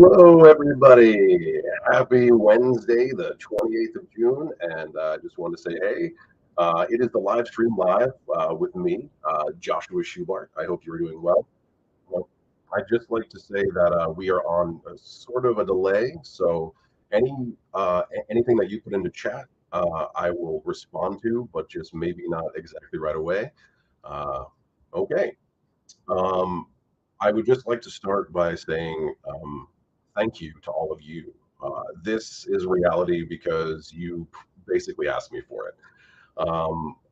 Hello, everybody. Happy Wednesday, the 28th of June. And I just want to say, hey, it is the live stream live with me, Joshua Schubart. I hope you're doing well. Well, I'd just like to say that we are on a sort of a delay. So anything that you put into chat, I will respond to, but just maybe not exactly right away. Uh, okay. Um, I would just like to start by saying thank you to all of you. This is reality because you basically asked me for it.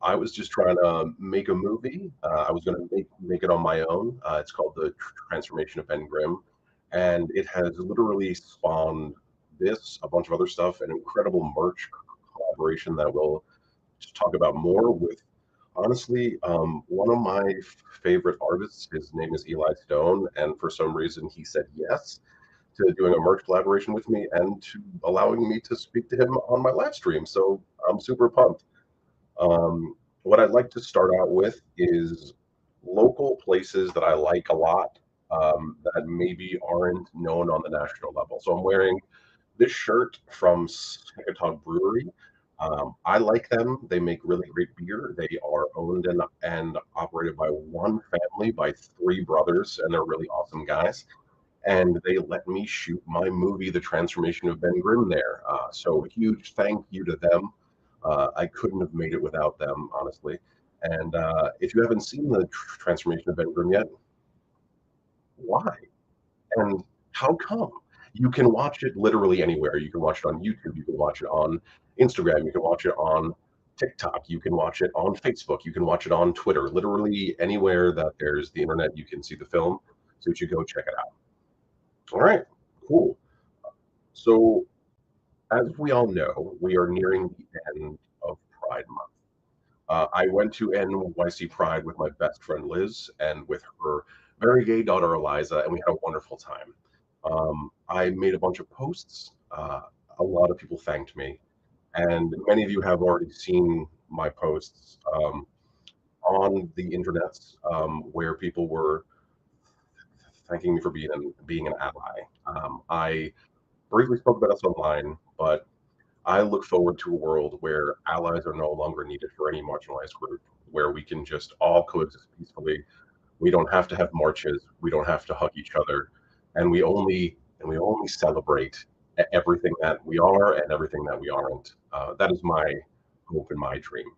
I was just trying to make a movie. I was going to make it on my own. It's called The Transformation of Ben Grimm, and it has literally spawned this, a bunch of other stuff, an incredible merch collaboration that we'll talk about more with. Honestly, one of my favorite artists, his name is Eli Stone, and for some reason he said yes to doing a merch collaboration with me and to allowing me to speak to him on my live stream. So I'm super pumped. What I'd like to start out with is local places that I like a lot that maybe aren't known on the national level. So I'm wearing this shirt from Secatog Brewery. I like them. They make really great beer. They are owned and operated by one family, by three brothers, and they're really awesome guys. And they let me shoot my movie, The Transformation of Ben Grimm, there. So a huge thank you to them. I couldn't have made it without them, honestly. And if you haven't seen The Transformation of Ben Grimm yet, why? And how come? You can watch it literally anywhere. You can watch it on YouTube. You can watch it on Instagram. You can watch it on TikTok. You can watch it on Facebook. You can watch it on Twitter. Literally anywhere that there's the internet, you can see the film. So you should go check it out. All right, cool. So as we all know, we are nearing the end of Pride Month. I went to NYC Pride with my best friend Liz and with her very gay daughter Eliza, and we had a wonderful time. I made a bunch of posts. A lot of people thanked me, and many of you have already seen my posts on the internet where people were thanking me for being an ally. I briefly spoke about this online, but I look forward to a world where allies are no longer needed for any marginalized group, where we can just all coexist peacefully. We don't have to have marches. We don't have to hug each other, and we only celebrate everything that we are and everything that we aren't. That is my hope and my dream.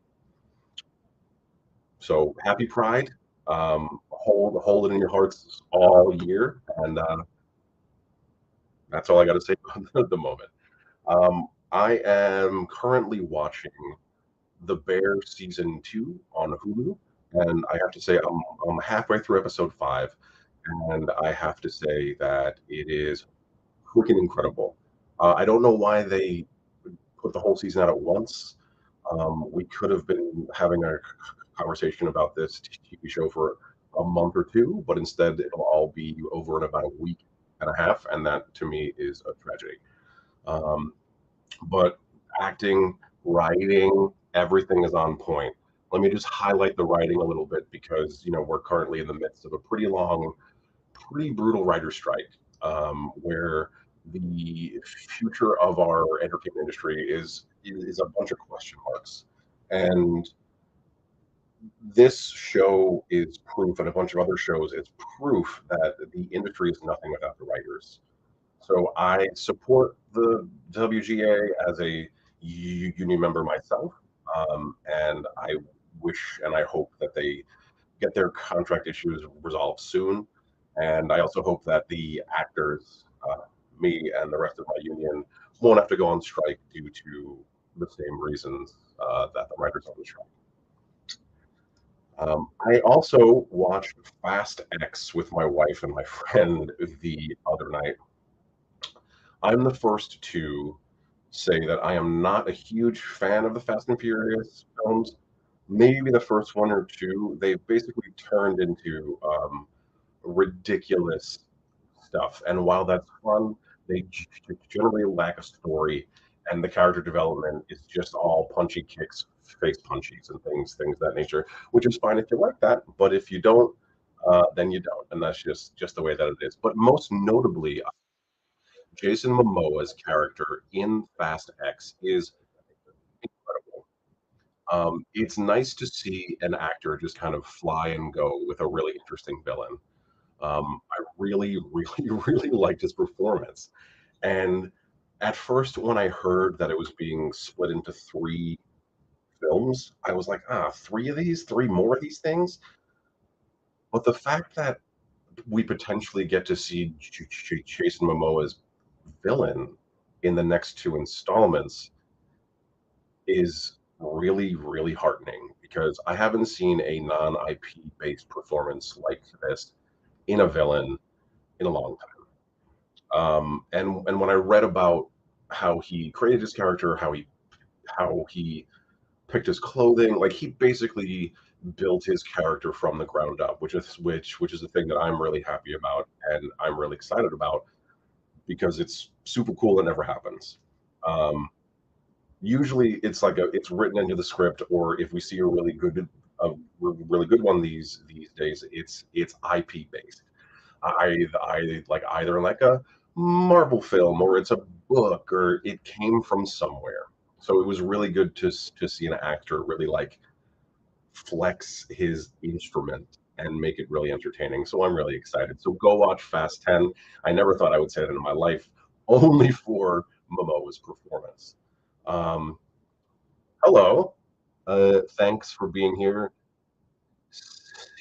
So happy Pride. Hold it in your hearts all year, and that's all I got to say at the moment. I am currently watching The Bear season 2 on Hulu, and I have to say I'm halfway through episode 5, and I have to say that it is freaking incredible. I don't know why they put the whole season out at once. We could have been having a conversation about this TV show for a month or two, but instead it'll all be over in about a week and a half, and that to me is a tragedy. Um, but acting, writing, everything is on point. Let me just highlight the writing a little bit because we're currently in the midst of a pretty long, pretty brutal writer strike, where the future of our entertainment industry is a bunch of question marks, and this show is proof, and a bunch of other shows is proof that the industry is nothing without the writers. So I support the WGA as a union member myself, and I wish and I hope that they get their contract issues resolved soon. And I also hope that the actors, me and the rest of my union, won't have to go on strike due to the same reasons that the writers on the strike. I also watched Fast X with my wife and my friend the other night. I'm the first to say that I am not a huge fan of the Fast and Furious films. Maybe the first one or two, they've basically turned into ridiculous stuff. And while that's fun, they generally lack a story, and the character development is just all punchy kicks, face punchies, and things of that nature. Which is fine if you like that, but if you don't, then you don't, and that's just the way that it is. But most notably, Jason Momoa's character in Fast X is incredible. It's nice to see an actor just kind of fly and go with a really interesting villain. I really, really, really liked his performance. And at first, when I heard that it was being split into three films, I was like, three of these, three more of these things. But the fact that we potentially get to see Jason Momoa's villain in the next two installments is really, really heartening because I haven't seen a non IP based performance like this in a villain in a long time. And when I read about how he created his character, how he picked his clothing, like he basically built his character from the ground up, which is the thing that I'm really happy about and I'm really excited about because it's super cool. It never happens. Um, Usually, it's written into the script, or if we see a really good one these days, it's IP based. I like either like a Marvel film or it's a book or it came from somewhere. So it was really good to see an actor really like flex his instrument and make it really entertaining. So I'm really excited. So go watch Fast 10. I never thought I would say that in my life, only for Momoa's performance. Um, Hello. Thanks for being here.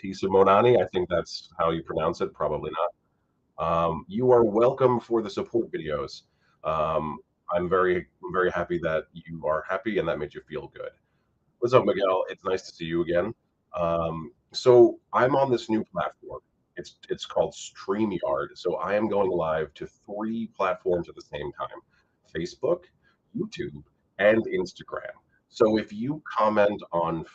Simonani, I think that's how you pronounce it. Probably not. You are welcome for the support videos. Um, I'm very happy that you are happy and that made you feel good. What's up, Miguel? It's nice to see you again. So I'm on this new platform. It's called StreamYard. So I am going live to three platforms at the same time: Facebook, YouTube, and Instagram. So if you comment on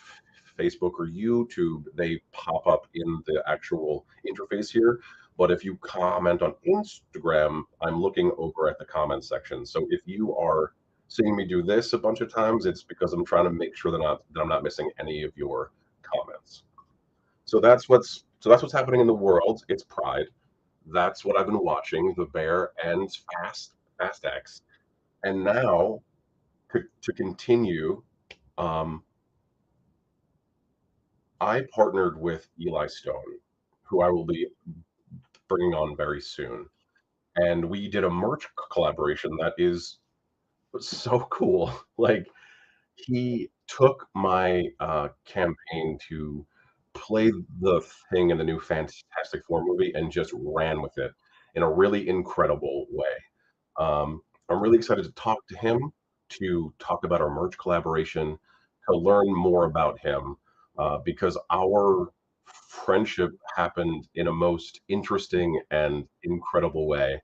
Facebook or YouTube, they pop up in the actual interface here. But if you comment on Instagram, I'm looking over at the comment section. So if you are seeing me do this a bunch of times, it's because I'm trying to make sure that I'm not missing any of your comments. So that's what's happening in the world. It's Pride. That's what I've been watching, The Bear and Fast X. And now to continue, um, I partnered with Eli Stone, who I will be bringing on very soon. And we did a merch collaboration that is so cool. Like he took my campaign to play the thing in the new Fantastic Four movie and just ran with it in a really incredible way. I'm really excited to talk to him, to talk about our merch collaboration, to learn more about him, because our friendship happened in a most interesting and incredible way.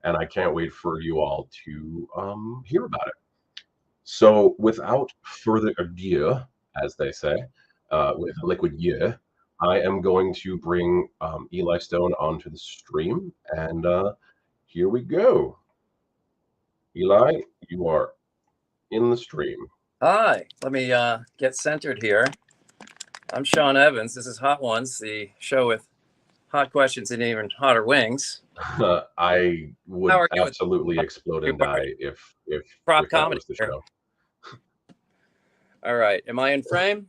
And I can't wait for you all to hear about it. So, without further ado, as they say, with liquid yeah, I am going to bring Eli Stone onto the stream, and here we go. Eli, you are in the stream. Hi, let me get centered here. I'm Sean Evans. This is Hot Ones, the show with hot questions and even hotter wings. I would absolutely explode and die if prop that was the show. All right, am I in frame?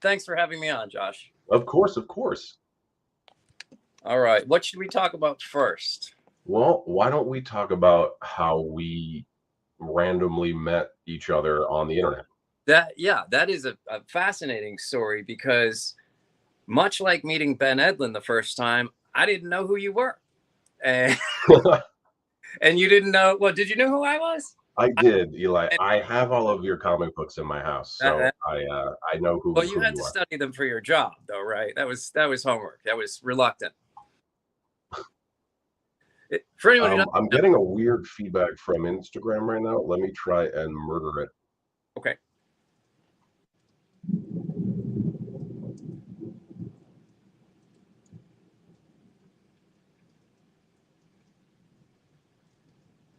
Thanks for having me on, Josh. Of course, of course. All right, what should we talk about first? Well, why don't we talk about how we randomly met each other on the internet? That is a fascinating story because much like meeting Ben Edlund the first time, I didn't know who you were. And, and you didn't know, well, did you know who I was? I did, Eli. I have all of your comic books in my house, so I know who. Well, you had to study them for your job, though, right? That was homework. That was reluctant. For anyone I'm getting a weird feedback from Instagram right now. Let me try and murder it. Okay.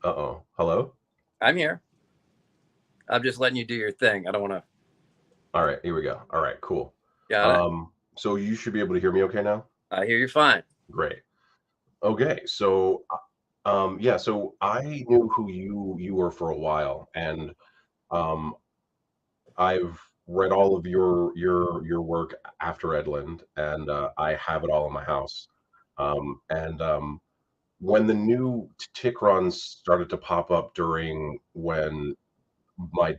Uh-oh. Hello? I'm here. I'm just letting you do your thing. I don't want to. All right, here we go. All right, cool. Got it. So you should be able to hear me okay now? I hear you fine. Great. Okay, so Yeah, so I knew who you were for a while, and um, I've read all of your work after Edland, and I have it all in my house. And when the new Tick runs started to pop up during my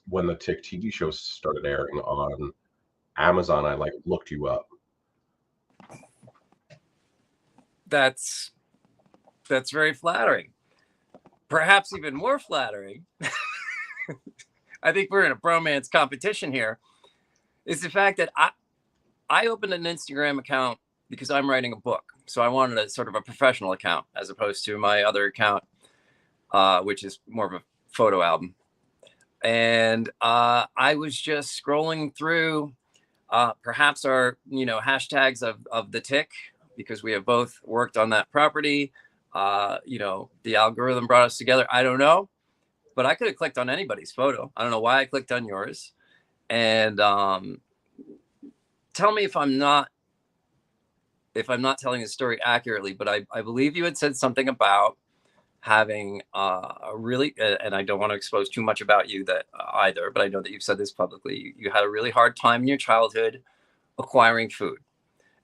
when the Tick TV show started airing on Amazon, I like looked you up. That's very flattering. Perhaps even more flattering. I think we're in a bromance competition here. Is the fact that I opened an Instagram account because I'm writing a book, so I wanted a sort of a professional account as opposed to my other account, which is more of a photo album. And I was just scrolling through perhaps our hashtags of the Tick, because we have both worked on that property. The algorithm brought us together. I don't know, but I could have clicked on anybody's photo. I don't know why I clicked on yours. And tell me if I'm not telling the story accurately, but I believe you had said something about having a really, and I don't want to expose too much about you that either, but I know that you've said this publicly. You had a really hard time in your childhood acquiring food,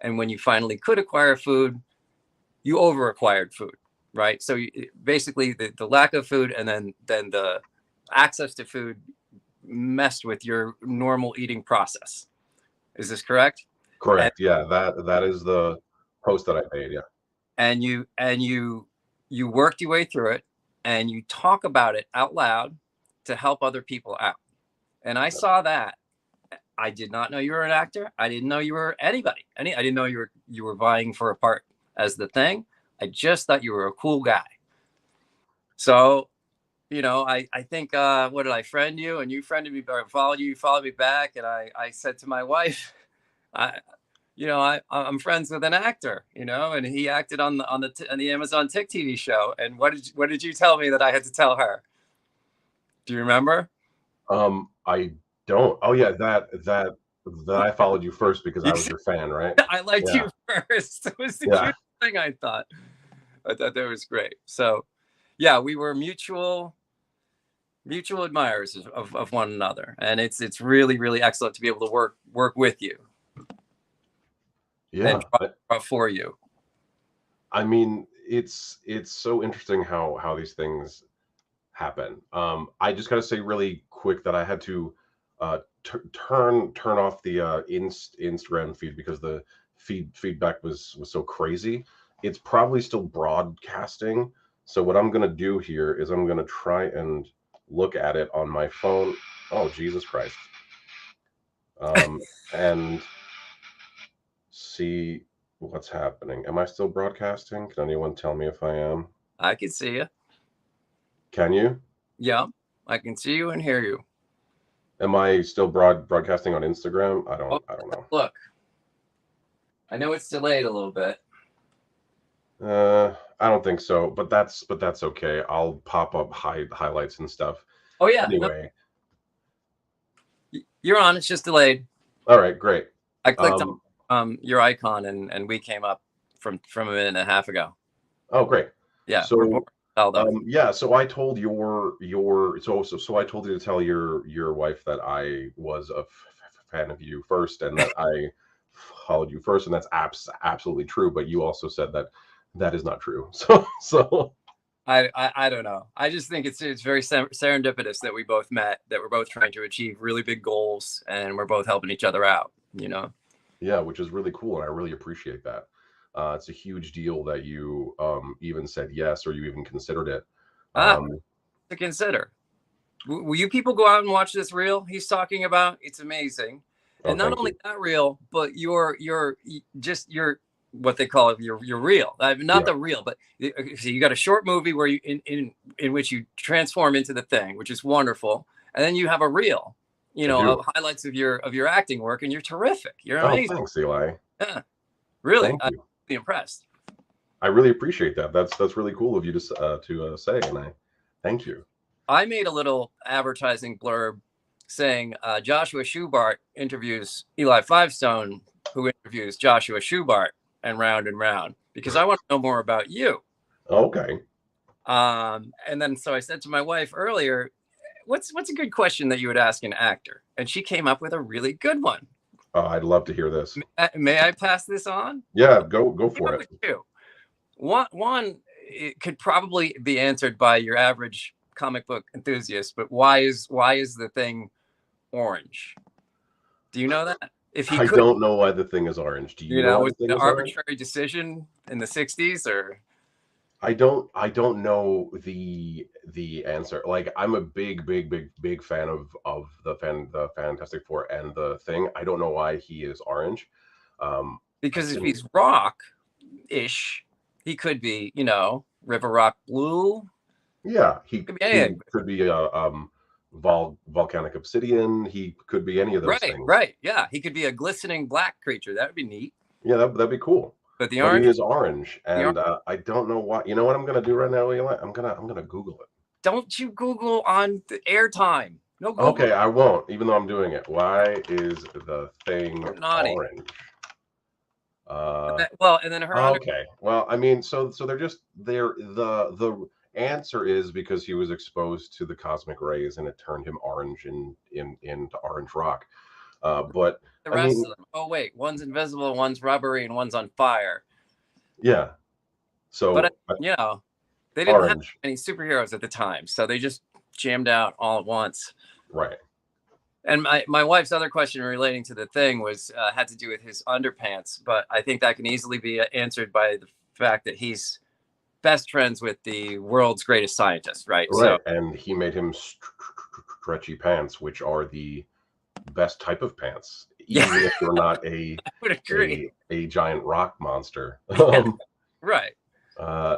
and when you finally could acquire food, you over acquired food, right? So basically, the lack of food and then the access to food messed with your normal eating process. Is this correct? And, Correct. Yeah, that is the post that I made. Yeah. and you worked your way through it, and you talk about it out loud to help other people out. And I saw that. I did not know you were an actor. I didn't know you were anybody. I didn't know you were vying for a part as the Thing. I just thought you were a cool guy. So, I think, what did I friend you, and you friended me, or followed you followed me back, and I said to my wife, I'm friends with an actor, and he acted on the Amazon Tick TV show. And what did you tell me that I had to tell her? Do you remember? I don't. Oh yeah, that I followed you first because I You was see, your fan, right? I liked Yeah, you first. It was the yeah. cutest thing, I thought. I thought that was great. So, yeah, we were mutual admirers of one another, and it's really, really excellent to be able to work with you and Yeah. draw for you. I mean, it's so interesting how these things happen. I just gotta say really quick that I had to turn off the Instagram feed because the feedback was so crazy. It's probably still broadcasting. So what I'm gonna do here is I'm gonna try and look at it on my phone. Oh Jesus Christ! And see what's happening. Am I still broadcasting? Can anyone tell me if I am? I can see you. Can you? Yeah, I can see you and hear you. Am I still broadcasting on Instagram? Oh, I don't know. look, I know it's delayed a little bit. I don't think so, but that's okay. I'll pop up highlights and stuff. Oh yeah, no, Anyway, you're on. It's just delayed. all right, great. I clicked Um, on your icon, and we came up from a minute and a half ago. oh great. Yeah, we're both So held up. yeah, so I told so I told you to tell your wife that I was a fan of you first and that I followed you first, and that's absolutely true. But you also said that that is not true. So I don't know. I just think it's very serendipitous that we both met, that we're both trying to achieve really big goals, and we're both helping each other out. yeah, which is really cool, and I really appreciate that. It's a huge deal that you even said yes, or you even considered it. Ah, Um, to consider. Will you people go out and watch this reel he's talking about? It's amazing. oh, And not thank only you. that reel, but your just your what they call it, your reel. Not Yeah, the reel, but so you got a short movie where you in which you transform into the Thing, which is wonderful. And then you have a reel, I do. of highlights of your acting work, and you're terrific. You're Oh, amazing. thanks, Eli. Yeah, really, Thank I'm you. really impressed. I really appreciate that. That's really cool of you to say, and I thank you. I made a little advertising blurb saying Joshua Schubart interviews Eli Stone, who interviews Joshua Schubart, and round, because I want to know more about you. Okay. And then so I said to my wife earlier, what's a good question that you would ask an actor? And she came up with a really good one. I'd love to hear this. May I pass this on? Yeah, go for it. Two. One, it could probably be answered by your average comic book enthusiast, but why is the Thing orange? Do you know that? If he I could, don't know why the Thing is orange. Do you know why was the it Thing an is orange? arbitrary decision in the 60s or? I don't know the answer. Like, I'm a big fan of the Fantastic Four and the Thing. I don't know why he is orange. Because if he's rock-ish, he could be, River Rock Blue. Yeah, he Could be anything. could be a volcanic obsidian. He could be any of those things. Right. Yeah, he could be a glistening black creature. That would be neat. Yeah, that'd be cool. But the But orange, he is orange, and I don't know why. You know what I'm gonna do right now, Eli? I'm gonna Google it. don't you Google on the airtime. No Google. Okay, I won't, even though I'm doing it. Why is the Thing orange? And then her. Okay. Well, I mean, so they're the answer is because he was exposed to the cosmic rays and it turned him orange into orange rock. But the rest of them. Oh wait, one's invisible, one's rubbery, and one's on fire. Yeah. So, but they didn't have any superheroes at the time, so they just jammed out all at once. Right. And my wife's other question relating to the Thing was had to do with his underpants, but I think that can easily be answered by the fact that he's best friends with the world's greatest scientist, right? Right, so, and he made him stretchy pants, which are the best type of pants, even if you're not a giant rock monster. Right.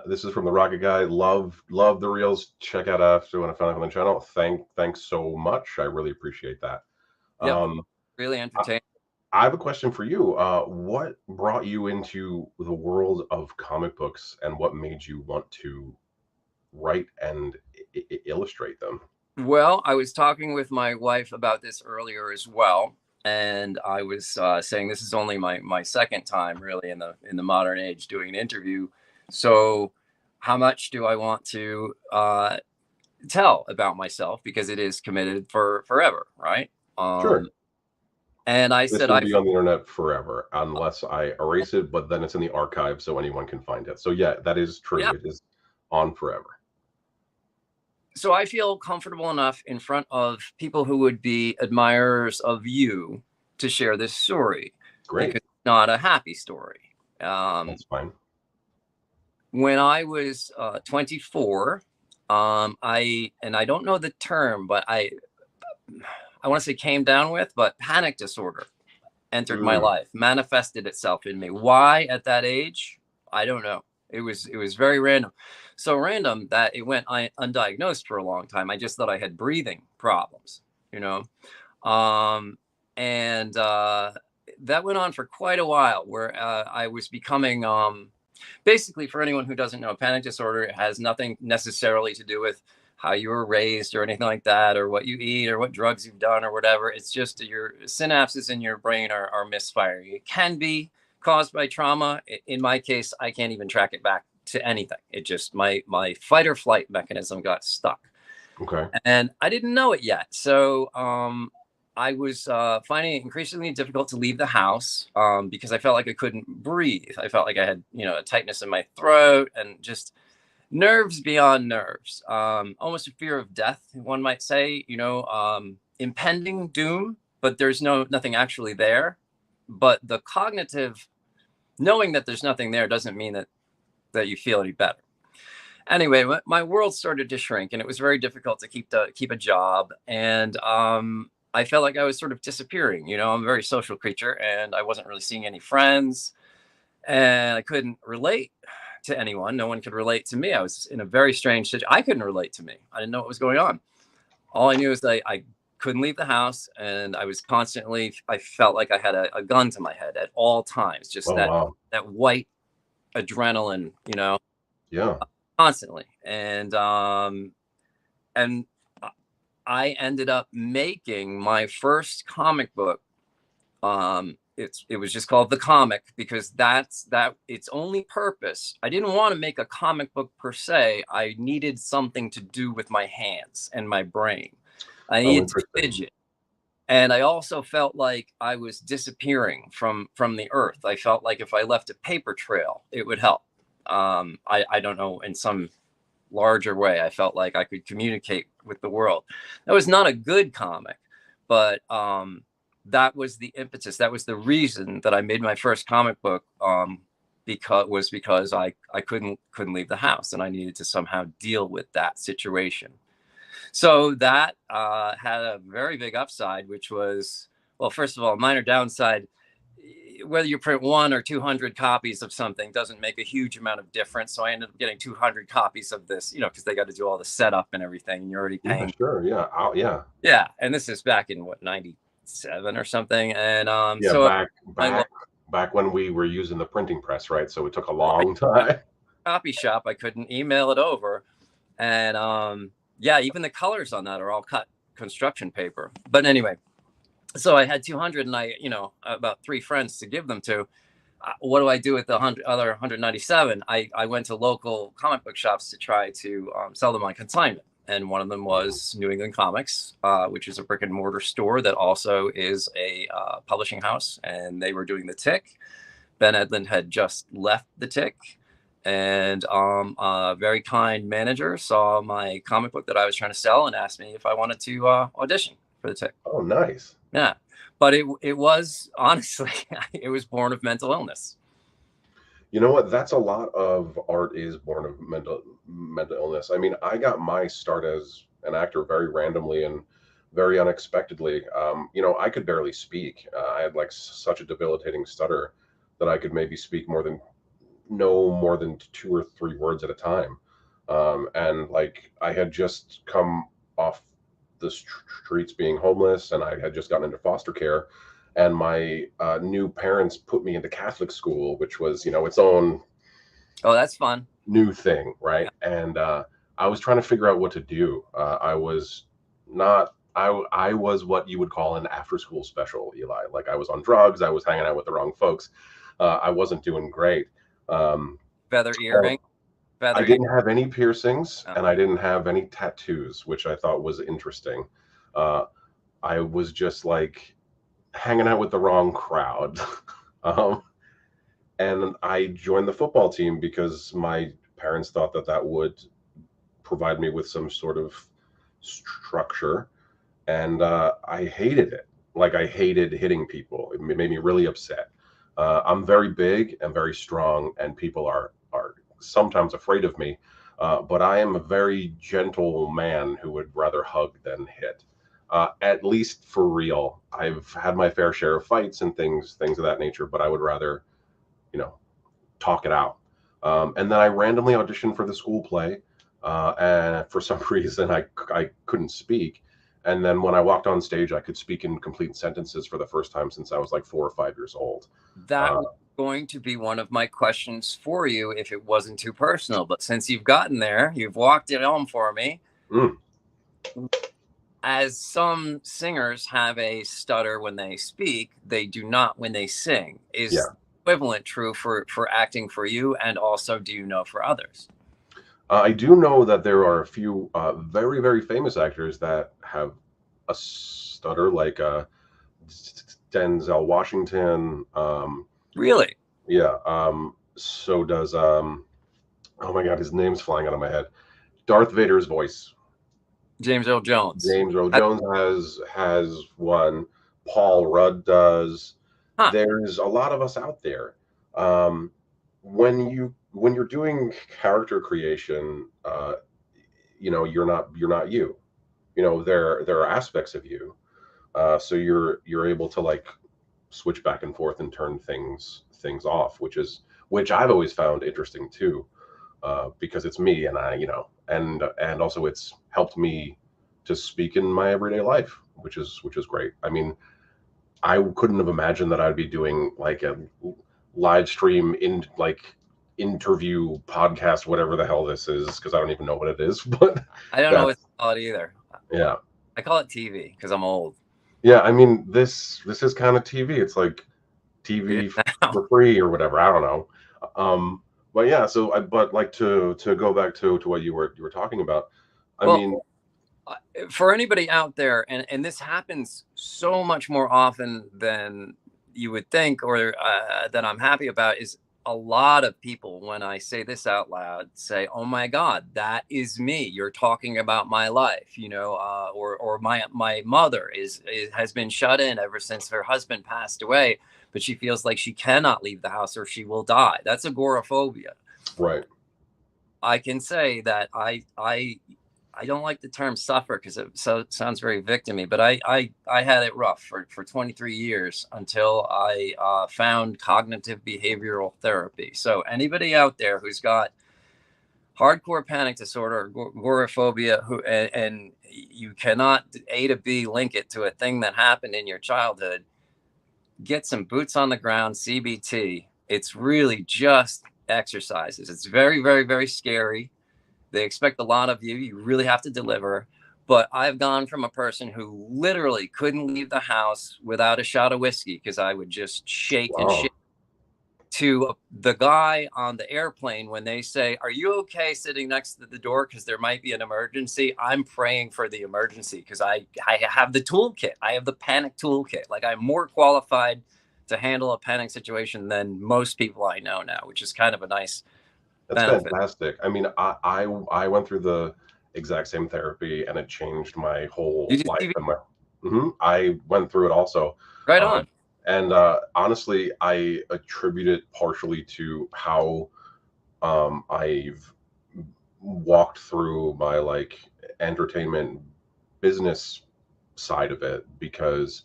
This is from the Rocket Guy. Love the reels. Check out after when I found it on the channel. Thanks so much. I really appreciate that. Really entertaining. I have a question for you. What brought you into the world of comic books, and what made you want to write and illustrate them? Well, I was talking with my wife about this earlier as well, and I was saying this is only my second time really in the modern age doing an interview. So how much do I want to tell about myself, because it is committed for forever, right? Sure. And I said, "This will be on the internet forever unless I erase it, but then it's in the archive so anyone can find it." So yeah, that is true. Yeah. It is on forever. So I feel comfortable enough in front of people who would be admirers of you to share this story. Great. Because it's not a happy story. That's fine. When I was 24, I don't know the term, but I want to say came down with, but panic disorder entered my life, manifested itself in me. Why at that age? I don't know. It was very random. So random that it went undiagnosed for a long time. I just thought I had breathing problems, and that went on for quite a while, where I was becoming basically, for anyone who doesn't know, panic disorder has nothing necessarily to do with how you were raised or anything like that, or what you eat or what drugs you've done or whatever. It's just your synapses in your brain are misfiring. It can be caused by trauma. In my case, I can't even track it back to anything. It just, my fight or flight mechanism got stuck. Okay. And I didn't know it yet. So I was finding it increasingly difficult to leave the house because I felt like I couldn't breathe. I felt like I had, a tightness in my throat and just nerves beyond nerves. Almost a fear of death, one might say, impending doom, but there's nothing actually there. But the cognitive, knowing that there's nothing there doesn't mean that you feel any better. Anyway, my world started to shrink, and it was very difficult to keep a job. And I felt like I was sort of disappearing. I'm a very social creature, and I wasn't really seeing any friends, and I couldn't relate to anyone. No one could relate to me. I was in a very strange situation. I couldn't relate to me. I didn't know what was going on. All I knew is that I couldn't leave the house, and I was constantly, I felt like I had a gun to my head at all times. Just that white adrenaline, Yeah. Constantly. And I ended up making my first comic book it was just called The Comic, because that's its only purpose. I didn't want to make a comic book per se. I needed something to do with my hands and my brain. I Oh, needed to interesting. fidget. And I also felt like I was disappearing from the earth. I felt like if I left a paper trail, it would help. I don't know, in some larger way, I felt like I could communicate with the world. That was not a good comic, but that was the impetus. That was the reason that I made my first comic book. Because I couldn't leave the house, and I needed to somehow deal with that situation. So that had a very big upside, which was, well, first of all, minor downside. Whether you print 1 or 200 copies of something doesn't make a huge amount of difference. So I ended up getting 200 copies of this, because they got to do all the setup and everything, and you're already Yeah, paying. sure. Yeah. Yeah. Yeah, and this is back in what, 97 or something, and Yeah. so my Back when we were using the printing press, right? So it took a long time. copy shop, I couldn't email it over, and yeah, even the colors on that are all cut construction paper. But anyway, so I had 200, and I, about 3 friends to give them to. What do I do with the other 197? I went to local comic book shops to try to sell them on consignment. And one of them was New England Comics, which is a brick and mortar store that also is a publishing house. And they were doing the Tick. Ben Edlund had just left the Tick. And a very kind manager saw my comic book that I was trying to sell and asked me if I wanted to audition for the Tick. Oh, nice. Yeah. But it was, honestly, it was born of mental illness. You know what? That's a lot of art is born of mental illness. I mean, I got my start as an actor very randomly and very unexpectedly. I could barely speak. I had like such a debilitating stutter that I could maybe speak no more than 2 or 3 words at a time. And like I had just come off the streets being homeless, and I had just gotten into foster care, and my new parents put me into Catholic school, which was its own Oh, that's fun. new thing, right? Yeah. And I was trying to figure out what to do. I was not. I was what you would call an after school special, Eli. Like I was on drugs. I was hanging out with the wrong folks. I wasn't doing great. Feather earring. I didn't have any piercings, Oh. and I didn't have any tattoos, which I thought was interesting. I was just like hanging out with the wrong crowd. And I joined the football team because my parents thought that would provide me with some sort of structure. And I hated it. Like I hated hitting people. It made me really upset. I'm very big and very strong, and people are sometimes afraid of me. But I am a very gentle man who would rather hug than hit. At least for real. I've had my fair share of fights and things of that nature, but I would rather, talk it out. And then I randomly auditioned for the school play, and for some reason I couldn't speak. And then when I walked on stage, I could speak in complete sentences for the first time since I was like 4 or 5 years old. That was going to be one of my questions for you if it wasn't too personal. But since you've gotten there, you've walked it home for me. As some singers have a stutter when they speak, they do not when they sing. Is equivalent true for acting for you, and also do you know for others? I do know that there are a few very, very famous actors that have a stutter, like Denzel Washington. Really? Yeah. So does oh my God, his name's flying out of my head. Darth Vader's voice. James Earl Jones. James Earl Jones has one. Paul Rudd does. Huh. There's a lot of us out there. When you're doing character creation, you're not you. There are aspects of you, so you're able to like switch back and forth and turn things off, which I've always found interesting too, because it's me, and and also it's helped me to speak in my everyday life, which is great. I mean, I couldn't have imagined that I'd be doing like a live stream in like interview podcast, whatever the hell this is, because I don't even know what it is. But I don't know what to call it either. Yeah, I call it TV because I'm old. Yeah, I mean this is kind of TV. It's like TV now. for free or whatever. I don't know. But yeah, so but like to go back to what you were talking about. I Well, mean, for anybody out there, and this happens so much more often than you would think, or that I'm happy about, is a lot of people, when I say this out loud, say, "Oh my God, that is me. You're talking about my life," or my mother has been shut in ever since her husband passed away, but she feels like she cannot leave the house or she will die. That's agoraphobia. right. I can say that I don't like the term suffer because sounds very victimy, but I had it rough for 23 years until I found cognitive behavioral therapy. So anybody out there who's got hardcore panic disorder or agoraphobia, and you cannot A to B link it to a thing that happened in your childhood, get some boots on the ground CBT. It's really just exercises. It's very, very, very scary. They expect a lot of you. You really have to deliver. But I've gone from a person who literally couldn't leave the house without a shot of whiskey because I would just shake and Wow. shake, to the guy on the airplane when they say, "Are you okay sitting next to the door? Because there might be an emergency." I'm praying for the emergency because I have the toolkit. I have the panic toolkit. Like, I'm more qualified to handle a panic situation than most people I know now, which is kind of a nice That's benefit. fantastic. I mean, I went through the exact same therapy, and it changed my You whole do life TV, and my. I went through it also, right um, on. and honestly, I attribute it partially to how I've walked through my like entertainment business side of it because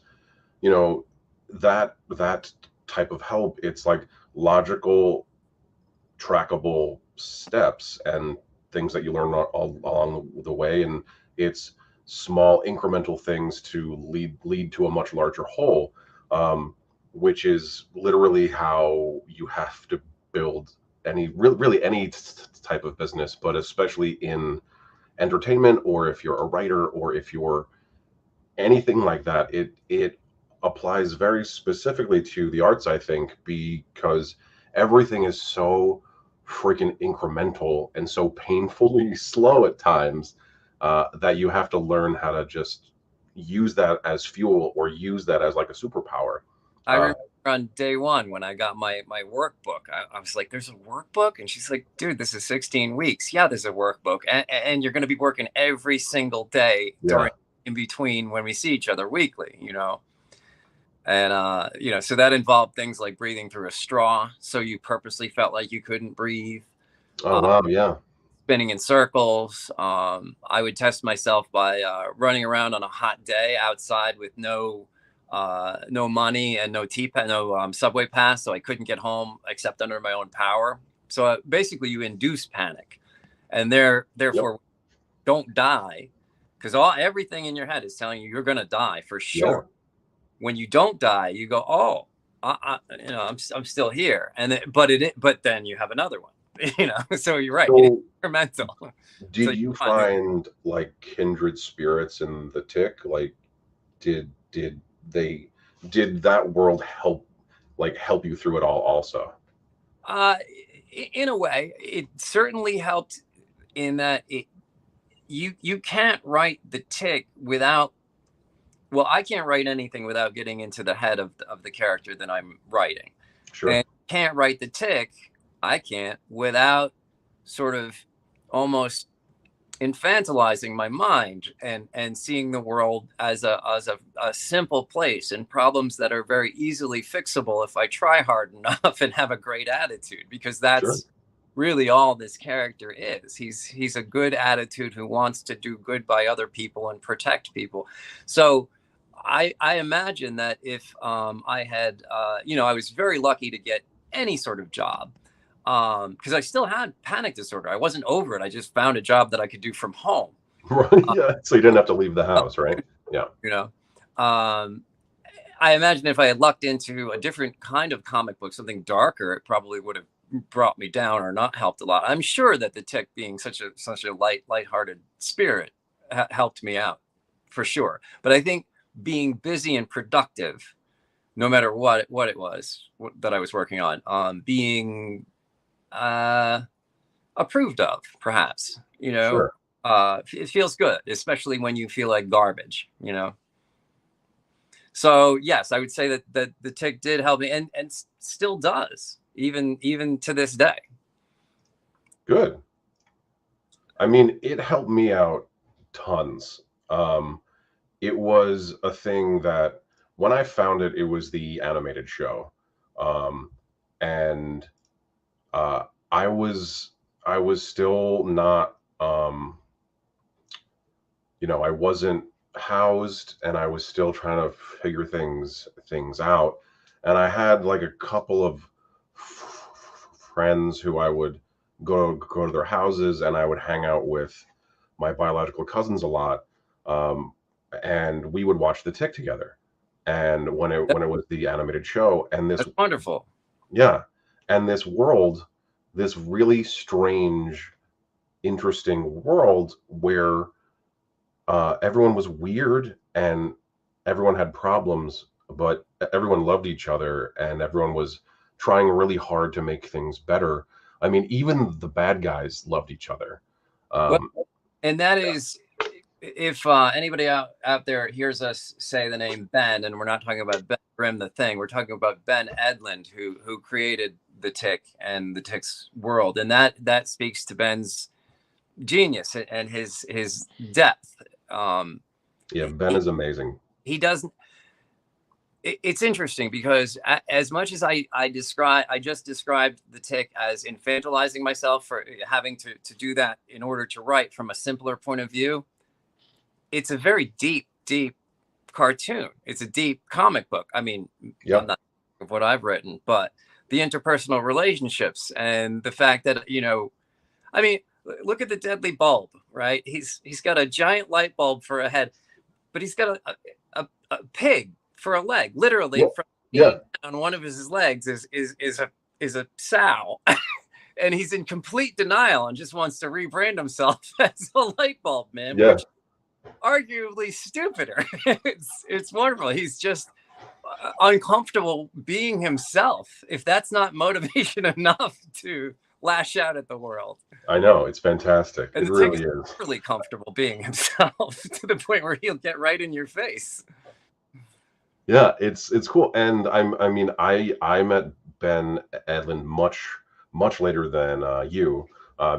you know that type of help, it's like logical, trackable steps and things that you learn all along the way, and it's small incremental things to lead to a much larger whole, um, which is literally how you have to build really any type of business, but especially in entertainment, or if you're a writer, or if you're anything like that. It applies very specifically to the arts, I think, because everything is so freaking incremental and so painfully slow at times, that you have to learn how to just use that as fuel, or use that as like a superpower. I uh, remember on day one when I got my workbook, I was like, "There's a workbook?" And she's like, "Dude, this is 16 weeks. Yeah, there's a workbook, and you're going to be working every single day yeah, during in between when we see each other weekly, And so that involved things like breathing through a straw, so you purposely felt like you couldn't breathe, oh uh, wow, yeah, spinning in circles. I would test myself by running around on a hot day outside with no money and no subway pass, so I couldn't get home except under my own power. So basically, you induce panic, and yep, therefore don't die, because everything in your head is telling you you're going to die for yeah. sure. When you don't die, you go, "Oh, I'm still here," but then you have another one. So you're right. It is So incremental. So did you find like kindred spirits in the Tick? Like, did they did that world help you through it all also? uh, in a way, it certainly helped in that you can't write the Tick without. Well, I can't write anything without getting into the head of the character that I'm writing, Sure, and can't write the Tick. I can't without sort of almost infantilizing my mind and seeing the world as a simple place, and problems that are very easily fixable if I try hard enough and have a great attitude, because sure. that's really all this character is. He's a good attitude who wants to do good by other people and protect people. So I imagine that if I had I was very lucky to get any sort of job, because I still had panic disorder. I wasn't over it. I just found a job that I could do from home. Right, Uh, yeah, so you didn't have to leave the house, right? Yeah, you know, um, I imagine if I had lucked into a different kind of comic book, something darker, it probably would have brought me down or not helped a lot. I'm sure that the Tick, being such a lighthearted spirit, helped me out for sure. But I think being busy and productive no matter what it was that I was working on, being approved of, perhaps. Sure. It feels good, especially when you feel like garbage. So yes, I would say that the tick did help me, and still does, even to this day. Good. I mean, it helped me out tons. It was a thing that when I found it, it was the animated show. Um, and uh, I was I was still not I wasn't housed, and I was still trying to figure things out. And I had like a couple of friends who I would go to their houses, and I would hang out with my biological cousins a lot. Um, and we would watch The Tick together. And when it was the animated show, and this That's wonderful. yeah, and this world, this really strange, interesting world where everyone was weird and everyone had problems, but everyone loved each other and everyone was trying really hard to make things better. I mean, even the bad guys loved each other. Well, Um, and that is, if anybody out there hears us say the name Ben, and we're not talking about Ben Grimm the Thing, we're talking about Ben Edlund, who created the Tick and the Tick's world, and that speaks to Ben's genius and his depth. yeah, Ben is amazing. He doesn't. It's interesting because as much as I just described the Tick as infantilizing myself for having to do that in order to write from a simpler point of view. It's a very deep cartoon. It's a deep comic book. I mean, Yep. I'm not of what I've written, but the interpersonal relationships and the fact that, I mean, look at the deadly bulb, right? He's got a giant light bulb for a head, but he's got a pig for a leg. Literally, Yep. from Yeah. on one of his legs is a sow. And he's in complete denial and just wants to rebrand himself as a light bulb man, Yeah. which arguably stupider. It's wonderful. He's just uncomfortable being himself. If that's not motivation enough to lash out at the world. I know, it's fantastic. And It the Tick really is is. really comfortable being himself to the point where he'll get right in your face. Yeah, it's cool. And I mean, I met Ben Edlund much later than you,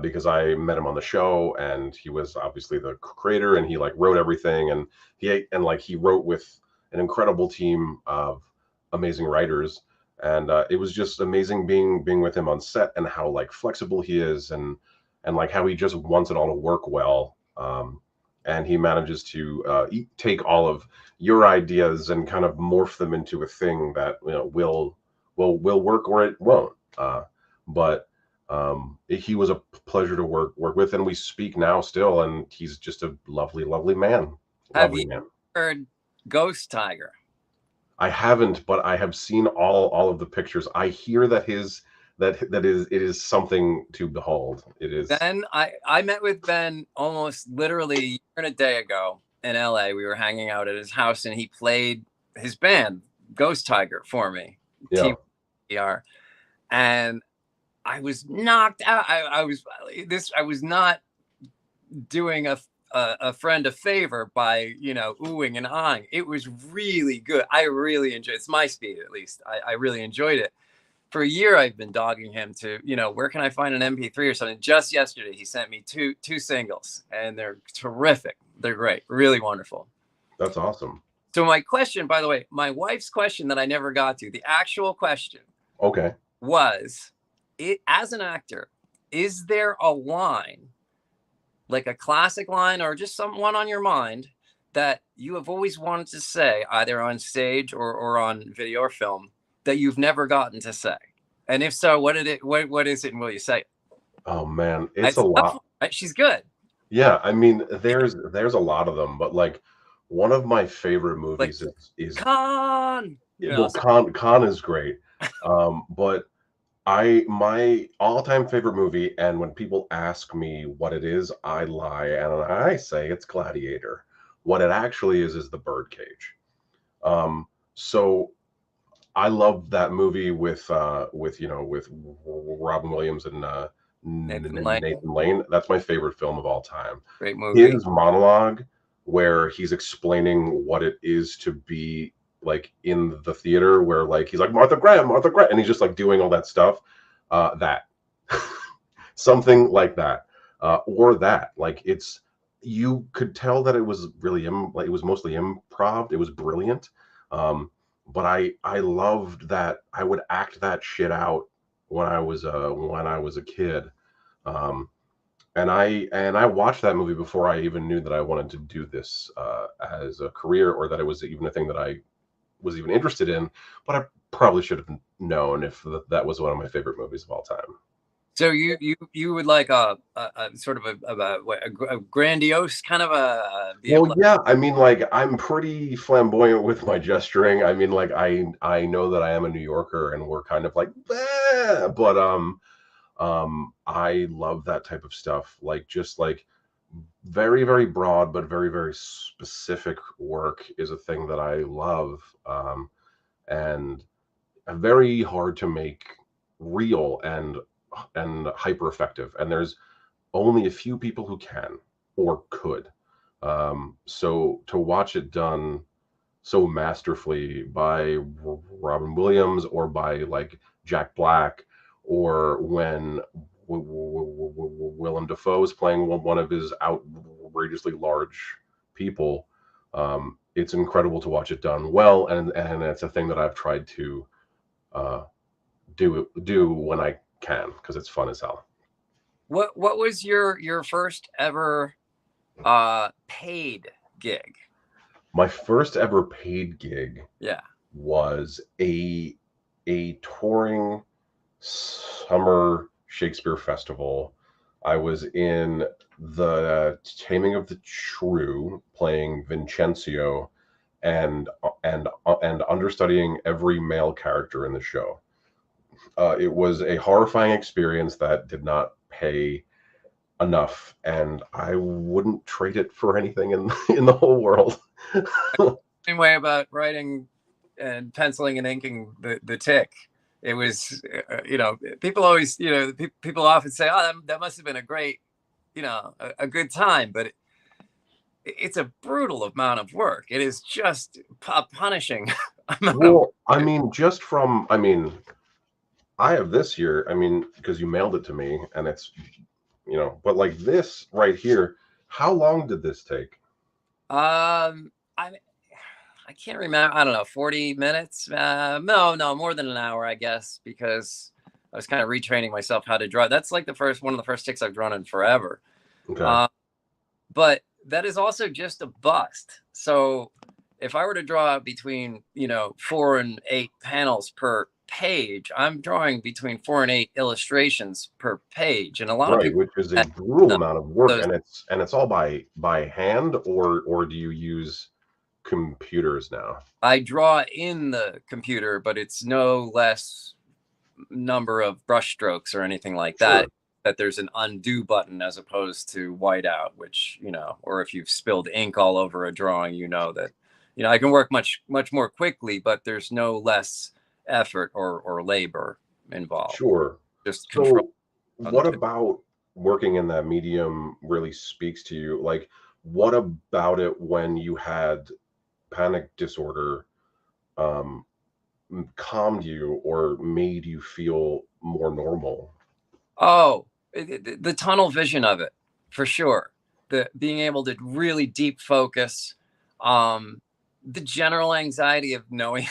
because I met him on the show, and he was obviously the creator, and he like wrote everything, and he wrote with an incredible team of amazing writers, and it was just amazing being with him on set, and how like flexible he is, and like how he just wants it all to work well. And he manages to take all of your ideas and kind of morph them into a thing that will work or it won't. But he was a pleasure to work with, and we speak now still, and he's just a lovely man. Have Lovely you man. heard Ghost Tiger? I haven't, but I have seen all of the pictures. I hear that it is something to behold. It is. Ben, I met with Ben almost literally a year and a day ago in LA. We were hanging out at his house and he played his band, Ghost Tiger, for me. Yeah. TR. And I was knocked out. I was not doing a friend a favor by oohing and ahhing. It was really good. I really enjoyed it. It's my speed, at least. I really enjoyed it. For a year I've been dogging him to, where can I find an MP3 or something? Just yesterday he sent me two singles, and they're terrific. They're great, really wonderful. That's awesome. So my question, by the way, my wife's question that I never got to, the actual question, Okay. was, as an actor, is there a line, like a classic line or just one on your mind, that you have always wanted to say, either on stage or on video or film, that you've never gotten to say? And if so, what is it, and will you say it? Oh man, it's a lot. Right? She's good. Yeah, I mean, there's a lot of them, but like one of my favorite movies is Khan. well, Khan is great. But my all-time favorite movie, and when people ask me what it is, I lie and I say it's Gladiator. What it actually is The Birdcage. So I love that movie with with Robin Williams and Nathan Lane, Nathan Lane. That's my favorite film of all time. great movie. His monologue where he's explaining what it is to be like in the theater, where like he's like Martha Graham, and he's just like doing all that stuff. That something like that, or that like it's you could tell that it was really like it was mostly improv. It was brilliant. But I loved that I would act that shit out when I was a kid. Um, and I watched that movie before I even knew that I wanted to do this as a career, or that it was even a thing that I was even interested in. But I probably should have known if that was one of my favorite movies of all time. So you would like a sort of a grandiose kind of be able Well, to. yeah, I mean, like I'm pretty flamboyant with my gesturing. I mean, like I know that I am a New Yorker, and we're kind of like, but I love that type of stuff. Like just like very, very broad, but very, very specific work is a thing that I love. And very hard to make real and hyper effective. And there's only a few people who can or could. So to watch it done so masterfully by Robin Williams, or by like Jack Black, or when Willem Dafoe is playing one of his outrageously large people. It's incredible to watch it done well, and it's a thing that I've tried to uh, do when I can, because it's fun as hell. What was your first ever paid gig? My first ever paid gig Yeah. was a touring summer Shakespeare festival. I was in the Taming of the Shrew playing Vincenzio, and understudying every male character in the show. It was a horrifying experience that did not pay enough, and I wouldn't trade it for anything in in the whole world. Same way about writing and penciling and inking the Tick. It was people always people often say, oh, that must have been a great a good time, but it's a brutal amount of work. It is just a punishing amount of work. Well, I mean, just from, I mean, I have this here, I mean, because you mailed it to me, and it's, but like this right here, how long did this take? I can't remember. I don't know, 40 minutes. No, more than an hour, I guess, because I was kind of retraining myself how to draw. That's like one of the first ticks I've drawn in forever. Okay. But that is also just a bust. So if I were to draw between 4 and 8 panels per page, I'm drawing between 4 and 8 illustrations per page, and a lot of Right, people which is a brutal uh, amount of work, those. and it's all by hand, or do you use computers now? I draw in the computer, but it's no less number of brush strokes or anything like that. Sure. That there's an undo button as opposed to whiteout, which or if you've spilled ink all over a drawing, that I can work much more quickly, but there's no less effort or labor involved. Sure. Just control So, on the what two. about working in that medium really speaks to you? Like, what about it when you had panic disorder um, calmed you or made you feel more normal? Oh, the tunnel vision of it, for sure. The being able to really deep focus, the general anxiety of knowing.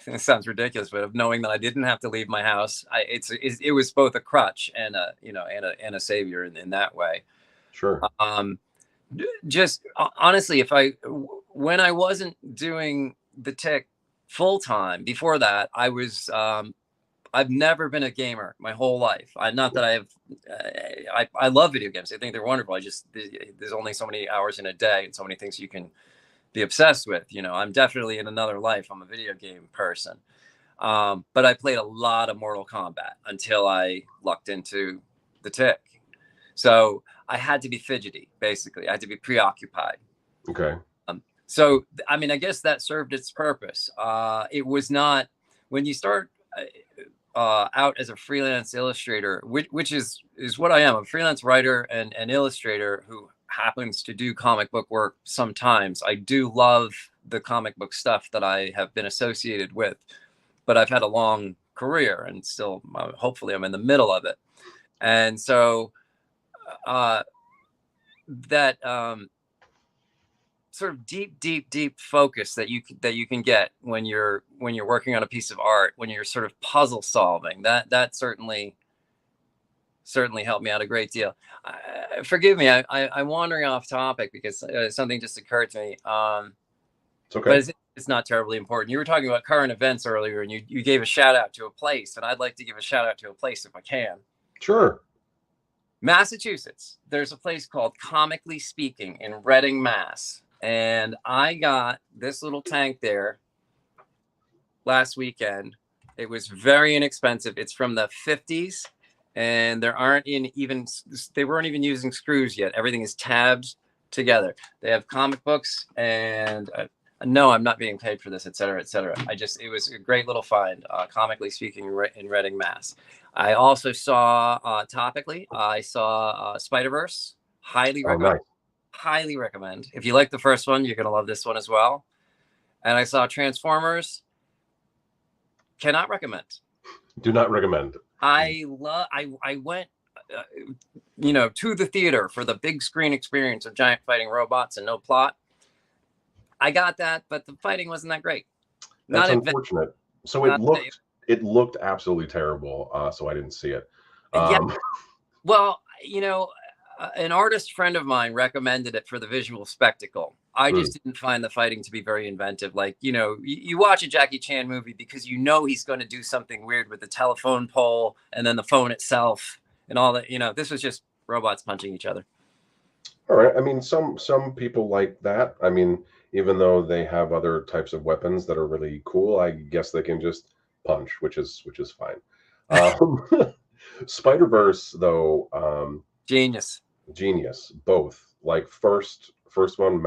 It sounds ridiculous, but of knowing that I didn't have to leave my house, it was both a crutch and a savior in that way. Sure. Um, just honestly, when I wasn't doing the Tick full time before that, I've never been a gamer my whole life. Not that I love video games. I think they're wonderful. There's only so many hours in a day and so many things you can be obsessed with. I'm definitely in another life. I'm a video game person. But I played a lot of Mortal Kombat until I lucked into the Tick. So I had to be fidgety, basically. I had to be preoccupied. Okay. So, I mean, I guess that served its purpose. It was not when you start out as a freelance illustrator, which is what I am, a freelance writer and an illustrator who happens to do comic book work sometimes. I do love the comic book stuff that I have been associated with, but I've had a long career and still, hopefully, I'm in the middle of it. And so that sort of deep focus that you can get when you're working on a piece of art, when you're sort of puzzle solving, that certainly helped me out a great deal. Forgive me, I'm wandering off topic because something just occurred to me. It's okay. But it's not terribly important. You were talking about current events earlier, and you gave a shout out to a place, and I'd like to give a shout out to a place if I can. Sure. Massachusetts. There's a place called Comically Speaking in Reading, Mass. And I got this little tank there last weekend. It was very inexpensive. It's from the 50s, and they weren't even using screws yet. Everything is tabbed together. They have comic books, and no, I'm not being paid for this, et cetera, et cetera. It was a great little find, Comically Speaking in Reading, Mass. I also saw, topically, I saw Spider-Verse. Highly recommend. Nice. Highly recommend. If you like the first one, you're going to love this one as well. And I saw Transformers. Cannot recommend. Do not recommend. I went, to the theater for the big screen experience of giant fighting robots and no plot. I got that, but the fighting wasn't that great. That's unfortunate. So it looked absolutely terrible. So I didn't see it. Yeah. Well, an artist friend of mine recommended it for the visual spectacle. I just didn't find the fighting to be very inventive. Like, you watch a Jackie Chan movie because he's going to do something weird with the telephone pole and then the phone itself and all that. This was just robots punching each other. All right. I mean, some people like that. I mean, even though they have other types of weapons that are really cool, I guess they can just punch, which is fine. Spider-Verse, though, genius, both. Like first one,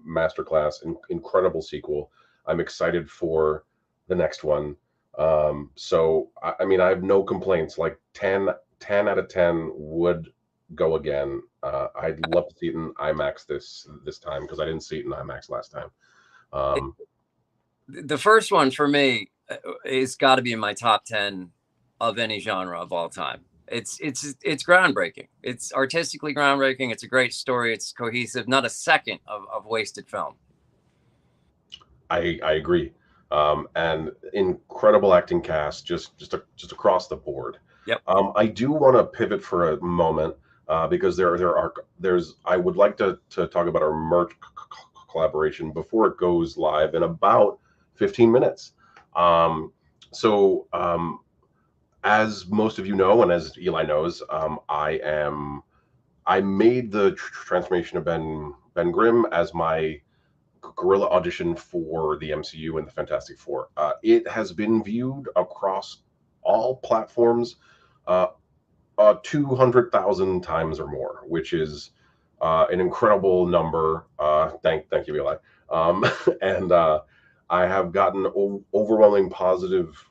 masterclass, incredible sequel. I'm excited for the next one. So I mean, I have no complaints. Like 10 out of 10 would go again. I'd love to see it in IMAX this time because I didn't see it in IMAX last time. The first one for me is got to be in my top 10 of any genre of all time. It's groundbreaking. It's artistically groundbreaking. It's a great story. It's cohesive. Not a second of wasted film. I agree. And incredible acting cast, just across the board. Yep. I do want to pivot for a moment because I would like to talk about our merch collaboration before it goes live in about 15 minutes. As most of you know, and as Eli knows, I made the transformation of Ben Grimm as my guerrilla audition for the MCU and the Fantastic Four. It has been viewed across all platforms 200,000 times or more, which is an incredible number. Thank you, Eli. And I have gotten overwhelming positive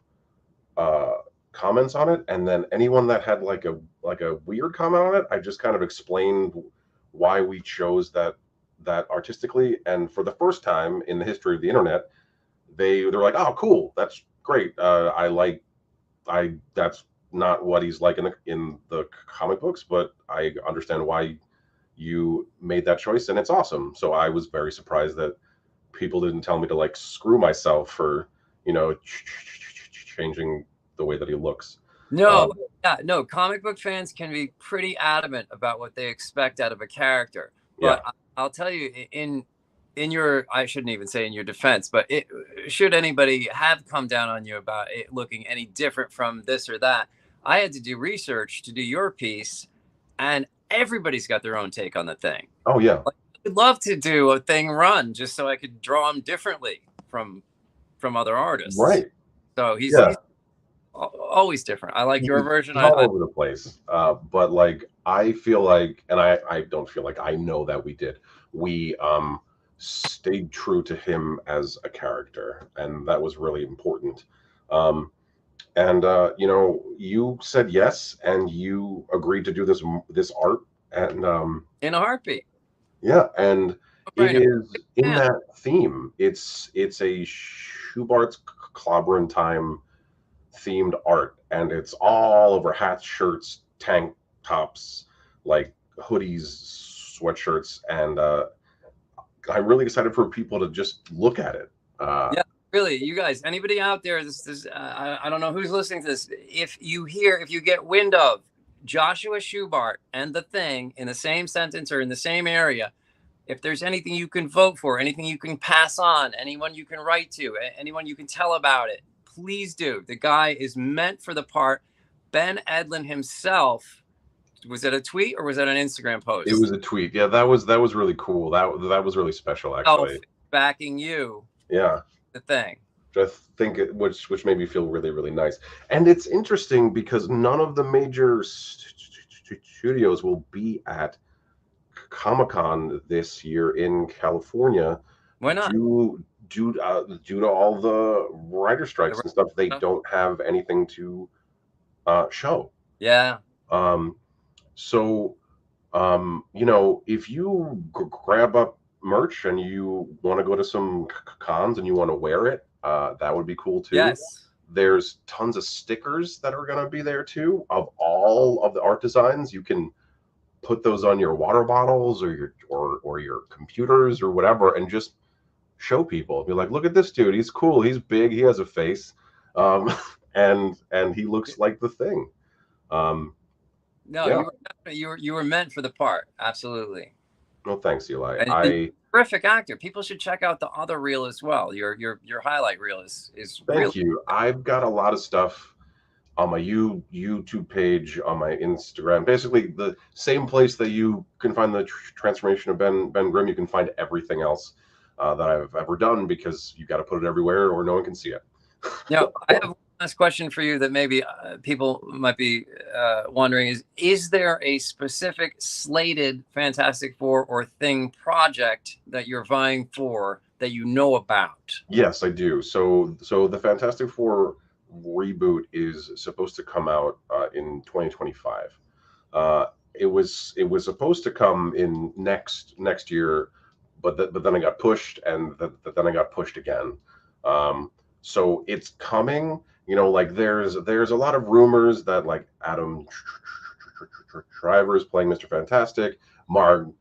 comments on it, and then anyone that had like a weird comment on it, I just kind of explained why we chose that artistically. And for the first time in the history of the internet, they're like, oh, cool, that's great. That's not what he's like in the comic books, but I understand why you made that choice, and it's awesome. So I was very surprised that people didn't tell me to like screw myself for changing the way that he looks. No, comic book fans can be pretty adamant about what they expect out of a character. But yeah. I'll tell you, in your, I shouldn't even say in your defense, but should anybody have come down on you about it looking any different from this or that, I had to do research to do your piece, and everybody's got their own take on the thing. Oh yeah. Like, I'd love to do a thing run just so I could draw them differently from other artists. Right. So he's always different. I like your version. All over the place. But like, I feel like, and I don't feel like, I know that we stayed true to him as a character, and that was really important. Um, and you said yes, and you agreed to do this art, and In a heartbeat. yeah, and it Right now. is in Yeah. that theme. It's a Schubart's Clobbering Time themed art, and it's all over hats, shirts, tank tops, like hoodies, sweatshirts, and I'm really excited for people to just look at it. Yeah, really, you guys, anybody out there, I don't know who's listening to this. If you get wind of Joshua Schubart and The Thing in the same sentence or in the same area, if there's anything you can vote for, anything you can pass on, anyone you can write to, anyone you can tell about it, please do. The guy is meant for the part. Ben Edlin himself, was it a tweet or was that an Instagram It post? was a tweet. Yeah, that was really cool. That was really special, Self actually. backing you, Yeah. The Thing. I think which made me feel really really nice, and it's interesting because none of the major studios will be at Comic-Con this year in California Why not? due to all the writer strikes and stuff. They don't have anything to show. Yeah. Um, so if you grab up merch and you want to go to some cons and you want to wear it, that would be cool too. Yes. There's tons of stickers that are going to be there too of all of the art designs. You can put those on your water bottles or your computers or whatever, and just show people. Be like, look at this dude. He's cool. He's big. He has a face, um, and he looks like the Thing. No, Yeah. you were meant for the part. Absolutely. Well, thanks, Eli. And terrific actor. People should check out the other reel as well. Your highlight reel is Thank really. you. I've got a lot of stuff on my YouTube page, on my Instagram. Basically, the same place that you can find the transformation of Ben Grimm, you can find everything else that I've ever done, because you got to put it everywhere or no one can see it. Now, I have one last question for you that maybe people might be wondering: is there a specific slated Fantastic Four or Thing project that you're vying for that you know about? Yes, I do. So the Fantastic Four reboot is supposed to come out in 2025. It was supposed to come in next year, but then it got pushed, and then it got pushed again. So it's coming. Like there's a lot of rumors that, like, Adam Driver is playing Mr. Fantastic, Margot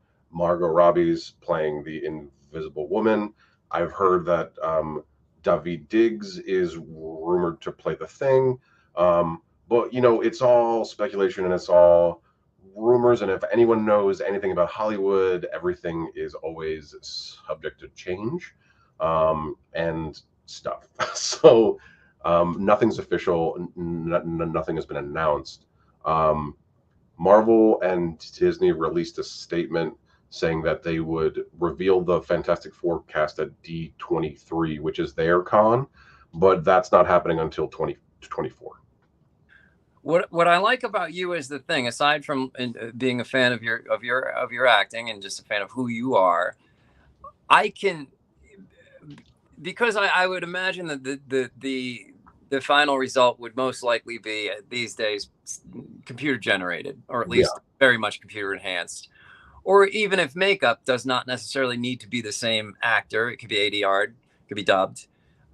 Robbie's playing the Invisible Woman. I've heard that Daveed Diggs is rumored to play the Thing. But it's all speculation and it's all rumors. And if anyone knows anything about Hollywood, everything is always subject to change and stuff. So nothing's official. Nothing has been announced. Marvel and Disney released a statement saying that they would reveal the Fantastic Four cast at D23, which is their con, but that's not happening until 2024. What I like about you is The Thing, aside from being a fan of your acting and just a fan of who you are, because I would imagine that the final result would most likely be these days computer generated, or at least very much computer enhanced. Or even if makeup does not necessarily need to be the same actor, it could be ADR'd, it could be dubbed.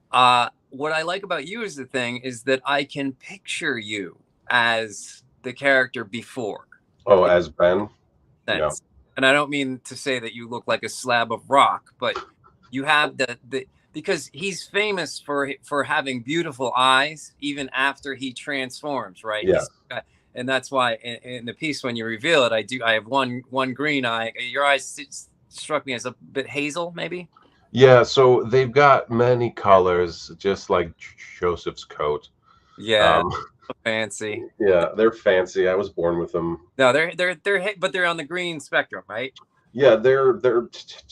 What I like about you is The Thing is that I can picture you as the character before. Oh, as Ben? Yeah. And I don't mean to say that you look like a slab of rock, but you have because he's famous for having beautiful eyes even after he transforms, right? Yeah. And that's why in the piece, when you reveal it, I have one green eye. Your eyes struck me as a bit hazel, maybe. Yeah, so they've got many colors, just like Joseph's coat. Yeah, fancy. Yeah, they're fancy. I was born with them. No, but they're on the green spectrum, right? Yeah, they're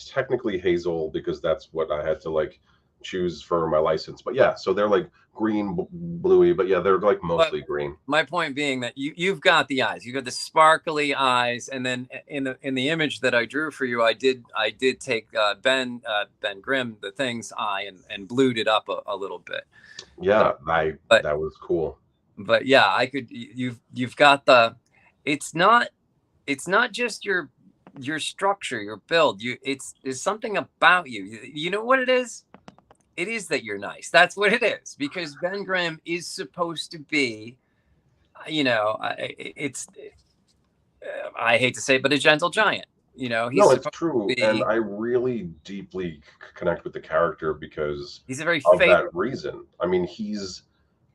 technically hazel because that's what I had to, like, choose for my license. But yeah, so they're like green, bluey, but yeah, they're like But mostly green. my point being that you've got the eyes, you've got the sparkly eyes, and then in the image that I drew for you, I did take Ben Grimm, the Thing's eye, and blued it up a little bit. Yeah, But that was cool. but yeah, I could you've got the it's not just your structure, your build. It's something about you. You know what it is? It is that you're nice. That's what it is. Because Ben Grimm is supposed to be, it's I hate to say it, but a gentle giant. He's No, it's supposed true, to and be. I really deeply connect with the character because He's a very of that faithful. reason. I mean, he's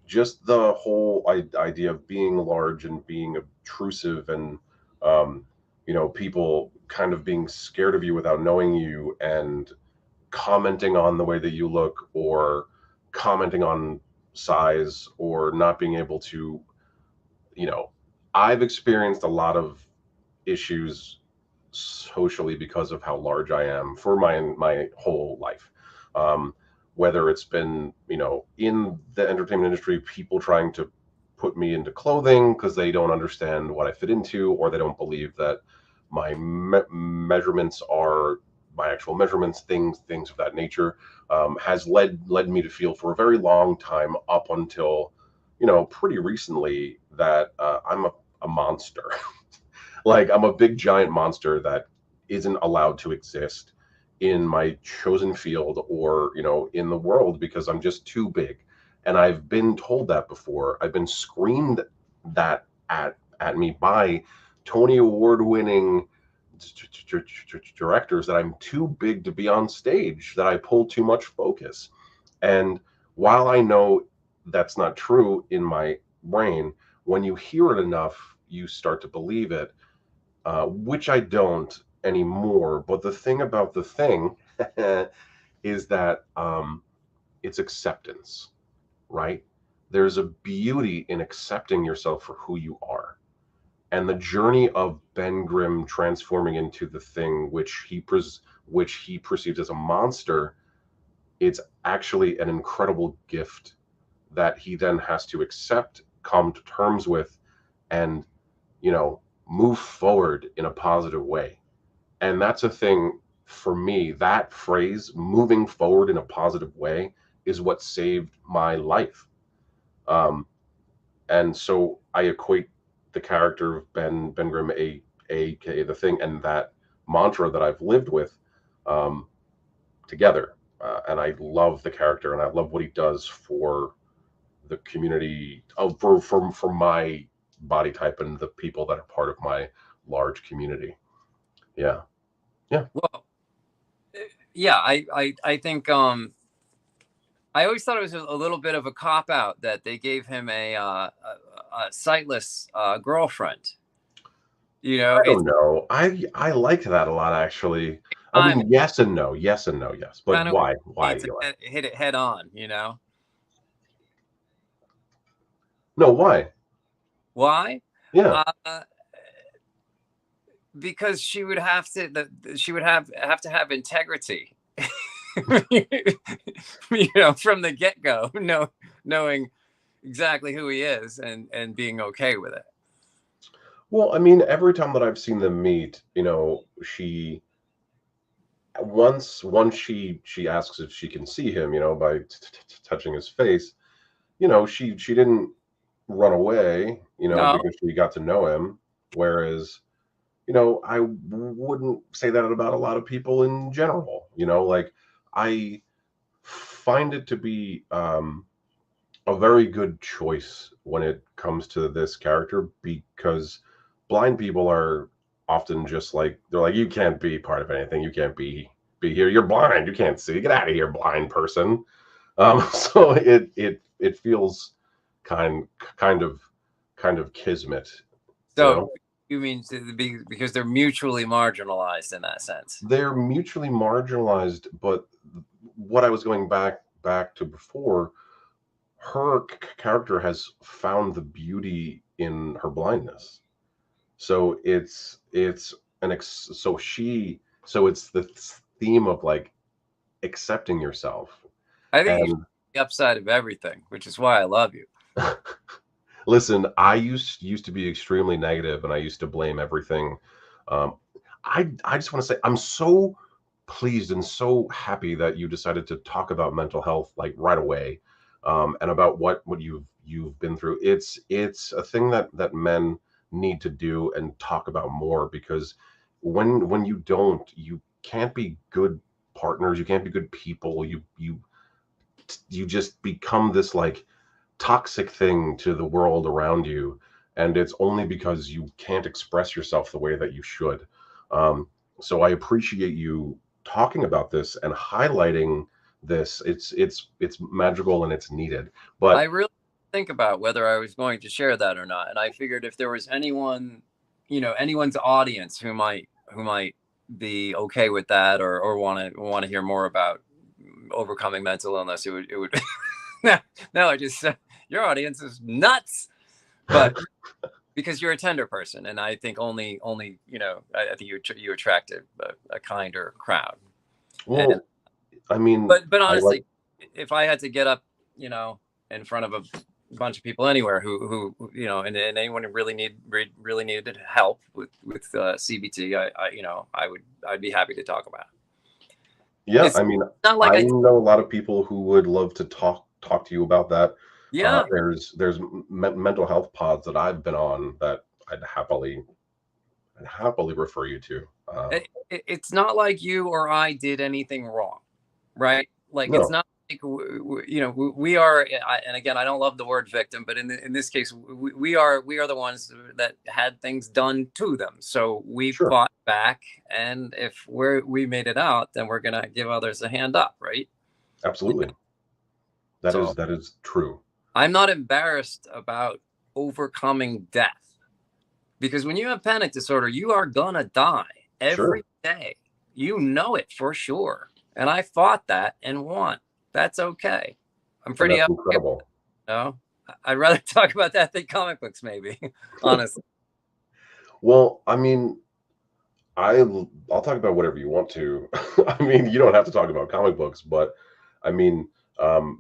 just the whole idea of being large and being obtrusive, and um, people kind of being scared of you without knowing you, and commenting on the way that you look, or commenting on size, or not being able to, you know, I've experienced a lot of issues socially because of how large I am for my whole life. Um, Whether it's been, in the entertainment industry, people trying to put me into clothing because they don't understand what I fit into, or they don't believe that my measurements are my actual measurements, things of that nature, has led me to feel for a very long time, up until, pretty recently, that I'm a monster. Like, I'm a big giant monster that isn't allowed to exist in my chosen field, or in the world, because I'm just too big. And I've been told that before. I've been screamed that at me by Tony Award winning directors, that I'm too big to be on stage, that I pull too much focus. And while I know that's not true in my brain, when you hear it enough, you start to believe it, which I don't anymore. But the thing about the thing is that, it's acceptance, right? There's a beauty in accepting yourself for who you are. And the journey of Ben Grimm transforming into the thing which he perceives as a monster, it's actually an incredible gift that he then has to accept, come to terms with, and move forward in a positive way. And that's a thing for me. That phrase, moving forward in a positive way, is what saved my life. Um, and so I equate the character of Ben Grimm, aka the Thing, and that mantra that I've lived with, um, together. And I love the character, and I love what he does for the community, for my body type and the people that are part of my large community. Yeah, yeah. Well, yeah, I think I always thought it was a little bit of a cop out that they gave him a sightless girlfriend. I It's don't know. I liked that a lot, actually. I time mean, yes and no, yes and no, yes. But kind of why? Why, to Eli? hit it head on. No, why? Why? Yeah. Uh, because she would have to she would have to have integrity. From the get-go, knowing exactly who he is, and being okay with it. Well, I mean, every time that I've seen them meet, she once she asks if she can see him, by touching his face. She didn't run away, No, because she got to know him. Whereas, I wouldn't say that about a lot of people in general. Like, I find it to be, a very good choice when it comes to this character, because blind people are often just like, they're like, you can't be part of anything, you can't be here, you're blind, you can't see, get out of here, blind person. So it feels kind of kismet, you so know. you mean because they're mutually marginalized in that sense? They're mutually marginalized, but what I was going back to before, her character has found the beauty in her blindness. So it's so it's the theme of, like, accepting yourself. I think you should And be the upside of everything, which is why I love you. listen, I used to be extremely negative, and I used to blame everything. Um, I just want to say I'm so pleased and so happy that you decided to talk about mental health like right away, and about what you've been through. It's a thing that men need to do and talk about more, because when you don't, you can't be good partners. You can't be good people. You just become this like toxic thing to the world around you, and it's only because you can't express yourself the way that you should. um, so I appreciate you talking about this and highlighting this. It's magical and it's needed. I But really think about whether I was going to share that or not, and I figured if there was anyone, anyone's audience who might be okay with that, or want to hear more about overcoming mental illness, it would. No, I just your audience is nuts, but because you're a tender person, and I think only I think you attract a kinder crowd. And well, I mean, but I like, honestly, if I had to get up, you know, in front of a bunch of people anywhere and anyone who really needed help with CBT, I'd be happy to talk about it. yeah, It's I mean, not like I I know a lot of people who would love to talk to you about that. yeah. There's mental health pods that I've been on that I'd happily refer you to. It's not like you or I did anything wrong, right? Like it's No, not like we are. And again, I don't love the word victim, but in this case, we are the ones that had things done to them. So we sure, fought back, and if we made it out, then we're gonna give others a hand up, right? absolutely. So That is true. I'm not embarrassed about overcoming death, because when you have panic disorder, you are gonna die Sure, every day. You know it for sure. And I fought that and won. That's okay. I'm and pretty that's okay with it. incredible. No, I'd rather talk about that than comic books, maybe. Honestly. Well, I mean, I'll talk about whatever you want to. I mean, you don't have to talk about comic books, but I mean,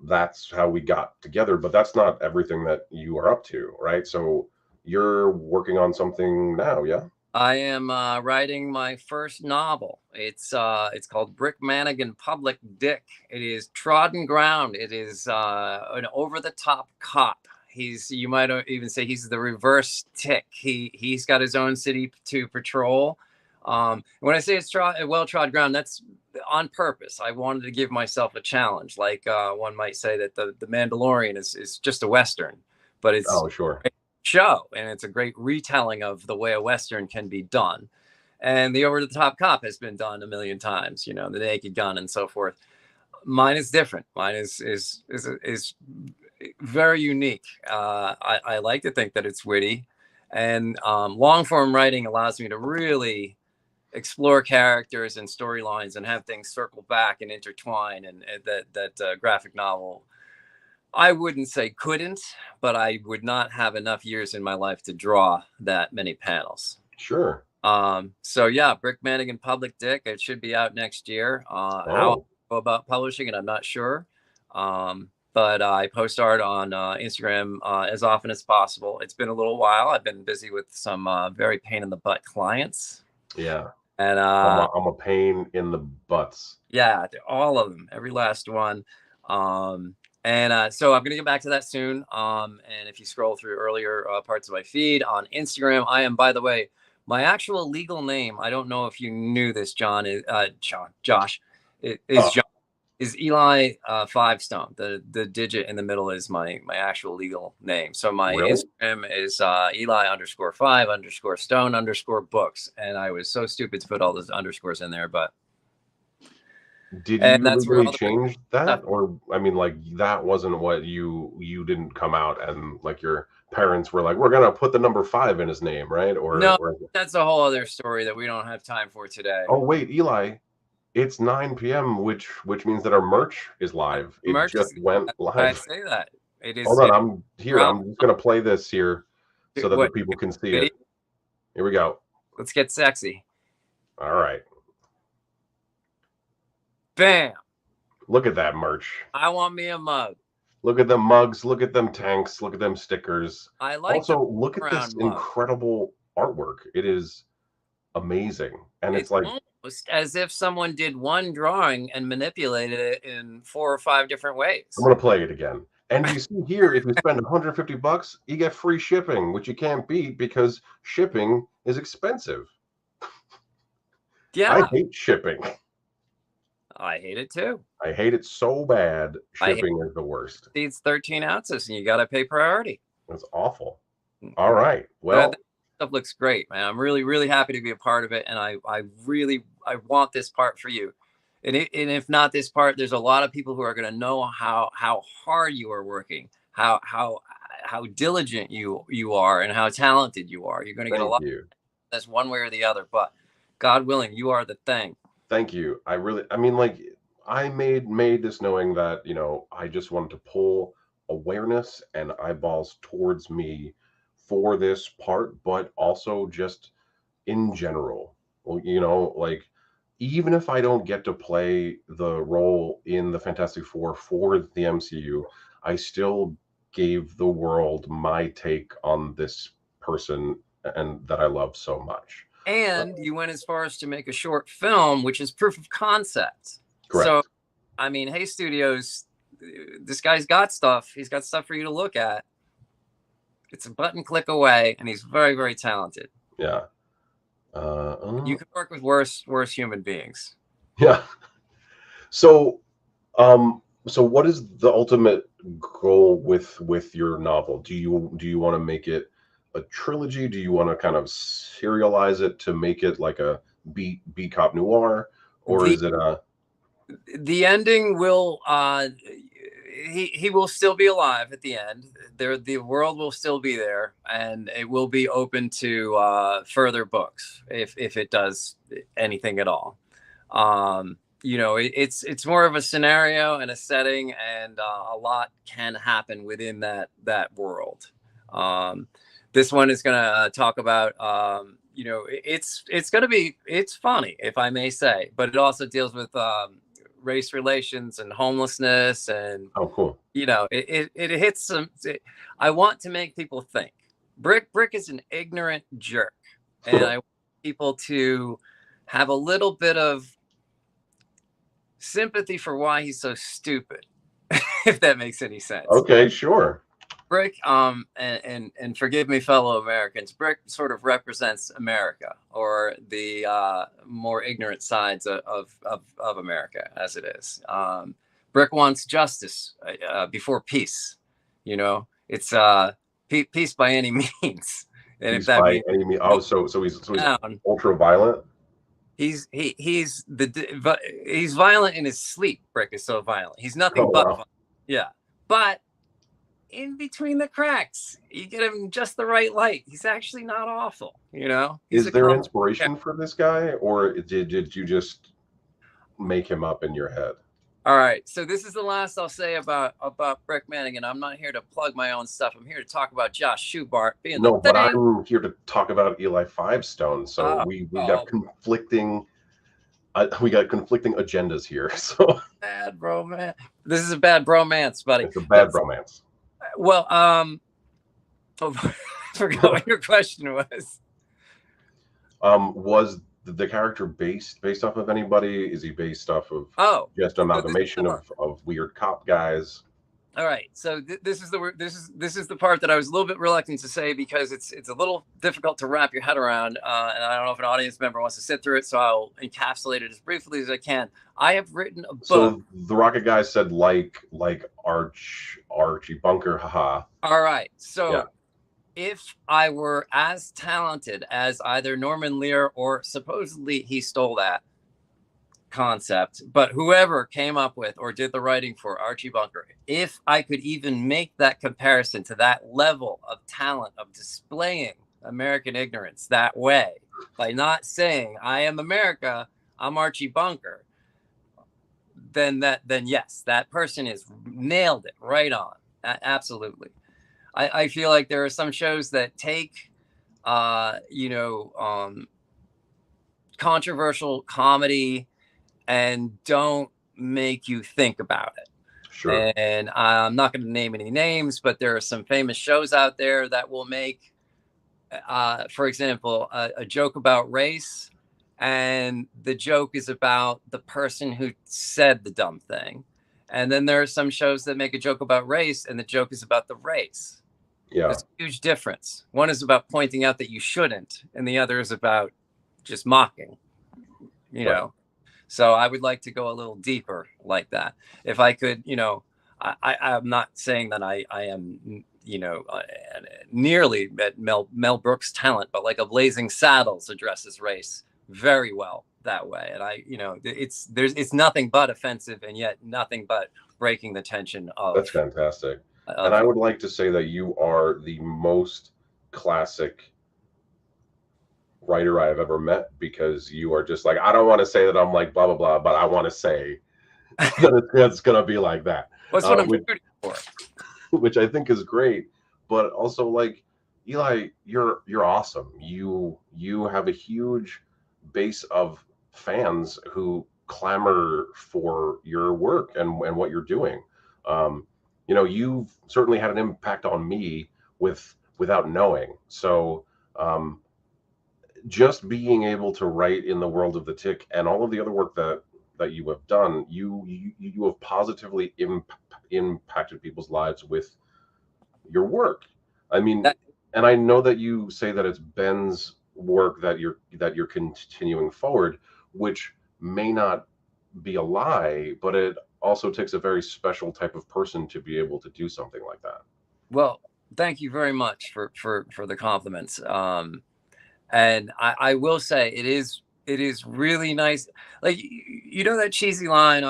that's how we got together. But that's not everything that you are up to, right? So you're working on something now, yeah? I am writing my first novel. It's called Brick Manigan Public Dick. It is trodden ground. It is an over the top cop. You might even say he's the reverse Tick. He's got his own city to patrol. When I say it's well trod ground, that's on purpose. I wanted to give myself a challenge. Like one might say that the Mandalorian is just a western, but it's Oh, sure. show, and it's a great retelling of the way a western can be done. And the over the top cop has been done a million times, the Naked Gun and so forth. Mine is different. Mine is very unique. I like to think that it's witty, and long form writing allows me to really explore characters and storylines and have things circle back and intertwine, and that graphic novel, I wouldn't say couldn't, but I would not have enough years in my life to draw that many panels. Sure. So yeah, Brick Manigan Public Dick. It should be out next year. How I Oh, go about publishing it, I'm not sure. But I post art on Instagram as often as possible. It's been a little while. I've been busy with some very pain in the butt clients, yeah. and I'm a pain in the butts. yeah, all of them, every last one. So I'm gonna get back to that soon. And if you scroll through earlier parts of my feed on Instagram, I am, by the way, my actual legal name. I don't know if you knew this, John. Is Josh? It is Oh, John. Is Eli Stone. The digit in the middle is my actual legal name. So my really? Instagram is Eli_5_Stone_books. And I was so stupid to put all those underscores in there, Did and you that's where legally all the change stuff. that? Or I mean, like that wasn't what you didn't come out and like your parents were like, we're gonna put the number 5 in his name, right? No, Or that's a whole other story that we don't have time for today. oh wait, Eli, it's 9 p.m., which means that our merch is live. It Merch just is. went I live. say that it is. Hold on, I'm here. Round I'm just gonna play this here so that the what? people can see it. Here we go. Let's get sexy. All right. Bam. Look at that merch. I want me a mug. Look at them mugs. Look at them tanks. Look at them stickers. I like the Also, look at this round mug. incredible artwork. It is amazing. And it's It's like, almost as if someone did one drawing and manipulated it in 4 or 5 different ways. I'm going to play it again. And you see here, if you spend $150, you get free shipping, which you can't beat because shipping is expensive. Yeah. I hate shipping. I hate it too. I hate it so bad. Shipping is the worst. It's 13 ounces and you got to pay priority. It's awful. All right. Well, that stuff looks great, man. I'm really, really happy to be a part of it. And I want this part for you. And if not this part, there's a lot of people who are going to know how hard you are working, how diligent you are, and how talented you are. You're going to get a lot. That's one way or the other. But God willing, you are the thing. Thank you. I mean, like, I made this knowing that, you know, I just wanted to pull awareness and eyeballs towards me for this part, but also just in general. Well, you know, like, even if I don't get to play the role in the Fantastic Four for the MCU, I still gave the world my take on this person and that I love so much. And you went as far as to make a short film, which is proof of concept. Correct. So, I mean, hey, studios, this guy's got stuff. He's got stuff for you to look at. It's a button click away, and he's very, very talented. Yeah. You can work with worse human beings. Yeah. So, so what is the ultimate goal with your novel? Do you want to make it a trilogy? Do you want to kind of serialize it to make it like a B cop noir, or is it a? The ending will he will still be alive at the end. The world will still be there, and it will be open to further books if it does anything at all. You know, it's more of a scenario and a setting, and a lot can happen within that world. This one is going to talk about you know, it's funny, if I may say, but it also deals with race relations and homelessness, and oh, cool. You know, it hits some. I want to make people think. Brick is an ignorant jerk, and I want people to have a little bit of sympathy for why he's so stupid, if that makes any sense. Okay, sure. Brick, and forgive me, fellow Americans, Brick sort of represents America, or the more ignorant sides of America as it is. Brick wants justice before peace. You know, it's peace by any means. And peace by any means. Oh, so he's ultra violent. He's violent in his sleep. Brick is so violent. He's nothing but violent. Yeah, but in between the cracks, you get him just the right light. He's actually not awful, you know. Is there inspiration for this guy, or did you just make him up in your head? All right, so this is the last I'll say about Brick Manning. I'm not here to plug my own stuff. I'm here to talk about Josh Schubart being no, but I'm here to talk about Eli Stone. So we got conflicting. We got conflicting agendas here. So bad bromance. This is a bad bromance, buddy. It's a bad bromance. Well, I forgot what your question was. Was the character based off of anybody? Is he based off of just amalgamation of weird cop guys? All right, so this is the part that I was a little bit reluctant to say, because it's a little difficult to wrap your head around, and I don't know if an audience member wants to sit through it, so I'll encapsulate it as briefly as I can. I have written a book. So the Rocket guy said like Archie Bunker, haha. All right, so yeah. If I were as talented as either Norman Lear, or supposedly he stole that concept, but whoever came up with or did the writing for Archie Bunker, if I could even make that comparison to that level of talent of displaying American ignorance that way, by not saying I am America, I'm Archie Bunker, then yes, that person has nailed it right on. Absolutely. I feel like there are some shows that take controversial comedy and don't make you think about it. Sure. And I'm not going to name any names, but there are some famous shows out there that will make, for example, a joke about race, and the joke is about the person who said the dumb thing. And then there are some shows that make a joke about race, and the joke is about the race. Yeah. There's a huge difference. One is about pointing out that you shouldn't, and the other is about just mocking, you Right. know. So I would like to go a little deeper like that. If I could, I'm not saying that I am, nearly at Mel Brooks' talent, but like a Blazing Saddles addresses race very well that way. And it's nothing but offensive, and yet nothing but breaking the tension of. That's fantastic. And I would like to say that you are the most classic writer I have ever met, because you are just like, I don't want to say that I'm like blah blah blah, but I want to say that it's gonna be like that. That's what I'm shooting for. Which I think is great, but also like, Eli, you're awesome. You have a huge base of fans who clamor for your work and what you're doing. You've certainly had an impact on me without knowing. So just being able to write in the world of the Tick and all of the other work that you have done, you have positively impacted people's lives with your work. I mean, and I know that you say that it's Ben's work that you're continuing forward, which may not be a lie, but it also takes a very special type of person to be able to do something like that. Well, thank you very much for the compliments. And I will say it is really nice. Like, that cheesy line,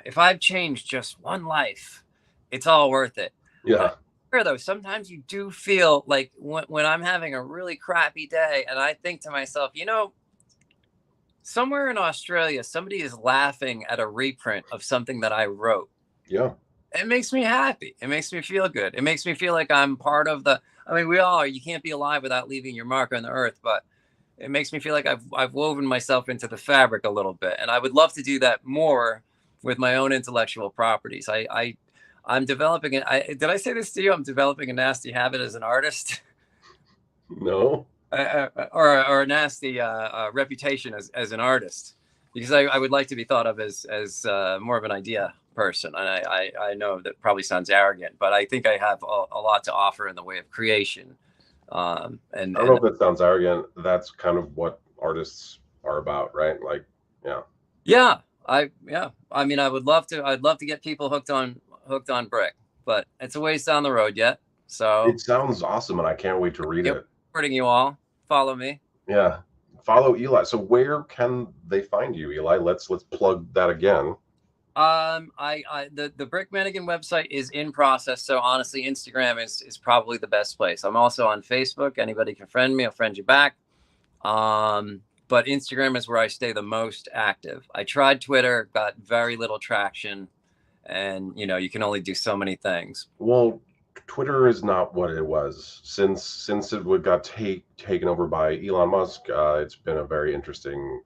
if I've changed just one life, it's all worth it. Yeah. Though sometimes you do feel like when I'm having a really crappy day and I think to myself, somewhere in Australia, somebody is laughing at a reprint of something that I wrote. Yeah. It makes me happy. It makes me feel good. It makes me feel like I'm part of we all are. You can't be alive without leaving your mark on the earth, but it makes me feel like I've woven myself into the fabric a little bit. And I would love to do that more with my own intellectual properties. I'm developing it. Did I say this to you? I'm developing a nasty habit as an artist. No. Or a nasty reputation as an artist, because I would like to be thought of as more of an idea person. And I know that probably sounds arrogant, but I think I have a lot to offer in the way of creation. And I don't know if that sounds arrogant. That's kind of what artists are about, right? Like, yeah. I mean, I'd love to get people hooked on brick, but it's a ways down the road yet. So it sounds awesome, and I can't wait to read it. Supporting you all. Follow me. Yeah, follow Eli. So where can they find you, Eli? Let's plug that again. The Brick Mannequin website is in process, so honestly, Instagram is probably the best place. I'm also on Facebook. Anybody can friend me. I'll friend you back. But Instagram is where I stay the most active. I tried Twitter, got very little traction, and you can only do so many things. Well, Twitter is not what it was since it got taken over by Elon Musk. It's been a very interesting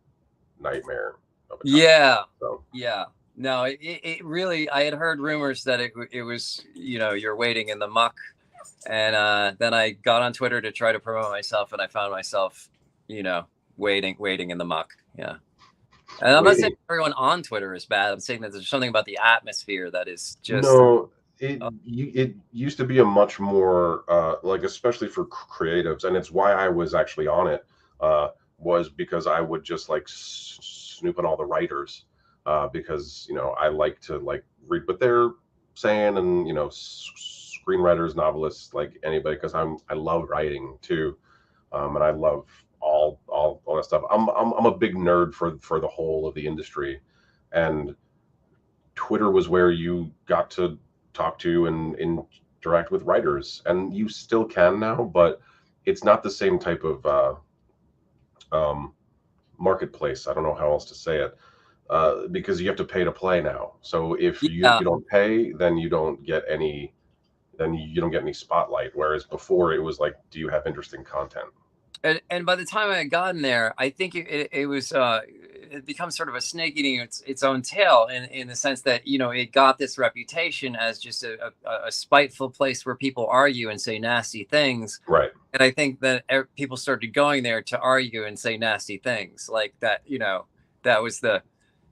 nightmare of a time. Yeah. So. Yeah. No, it really, I had heard rumors that it was, you're waiting in the muck. And then I got on Twitter to try to promote myself, and I found myself, waiting in the muck. Yeah. And I'm not saying everyone on Twitter is bad. I'm saying that there's something about the atmosphere that is just. No, it used to be a much more, like, especially for creatives. And it's why I was actually on it, was because I would just like snoop on all the writers. Because I like to read what they're saying, and screenwriters, novelists, like anybody, because I love writing too, and I love all that stuff. I'm a big nerd for the whole of the industry, and Twitter was where you got to talk to and interact with writers, and you still can now, but it's not the same type of marketplace. I don't know how else to say it. Because you have to pay to play now. So if you don't pay, then you don't get any spotlight. Whereas before it was like, do you have interesting content? And by the time I had gotten there, I think it was it becomes sort of a snake eating its own tail in the sense that, you know, it got this reputation as just a spiteful place where people argue and say nasty things. Right. And I think that people started going there to argue and say nasty things like that, you know, that was the,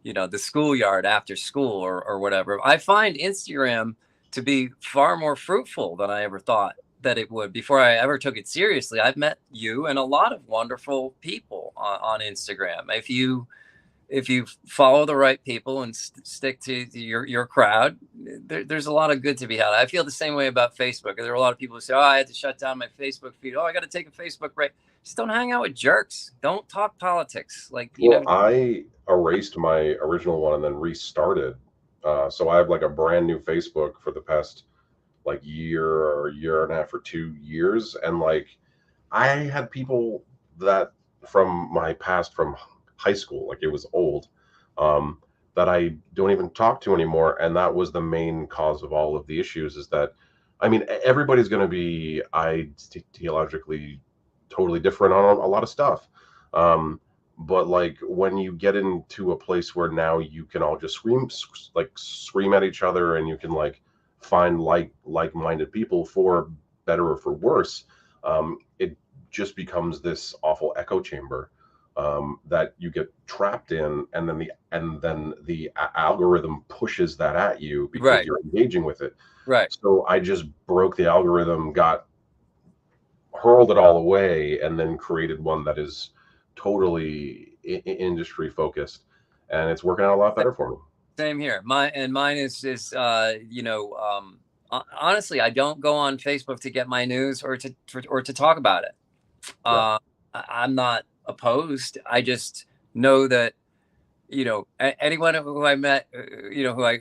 you know, the schoolyard after school or whatever. I find Instagram to be far more fruitful than I ever thought that it would before I ever took it seriously. I've met you and a lot of wonderful people on Instagram. If you follow the right people and stick to your crowd, there's a lot of good to be had. I feel the same way about Facebook. There are a lot of people who say, "Oh, I had to shut down my Facebook feed. Oh, I got to take a Facebook break." Just don't hang out with jerks. Don't talk politics. Like, you Well, know, I erased my original one and then restarted. So I have like a brand new Facebook for the past like year or year and a half or 2 years. And like I had people that from my past from high school, like it was old, um, that I don't even talk to anymore. And that was the main cause of all of the issues is that, I mean, everybody's going to be ideologically totally different on a lot of stuff. Um, but like when you get into a place where now you can all just scream at each other and you can like find like-minded people for better or for worse, it just becomes this awful echo chamber that you get trapped in, and then the algorithm pushes that at you because right, you're engaging with it. right. So I just broke the algorithm, got hurled it all away, and then created one that is totally industry focused, and it's working out a lot better for me. Same here. Mine is you know, honestly, I don't go on Facebook to get my news or to talk about it. Yeah, I'm not opposed. I just know that, you know, anyone who I met, you know, who I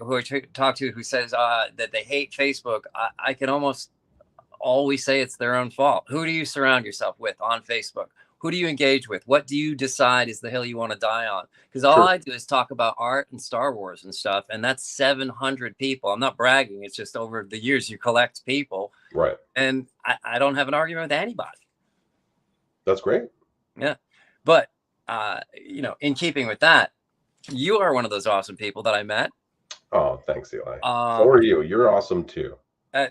talk to who says that they hate Facebook, I can almost always say it's their own fault. Who do you surround yourself with on Facebook? Who do you engage with? What do you decide is the hill you want to die on? Because all true. I do is talk about art and Star Wars and stuff, and that's 700 people. I'm not bragging. It's just over the years you collect people, Right. and I don't have an argument with anybody. That's great. Yeah, but you know, in keeping with that, you are one of those awesome people that I met. Oh, thanks, Eli. So Um, are you. You're awesome too.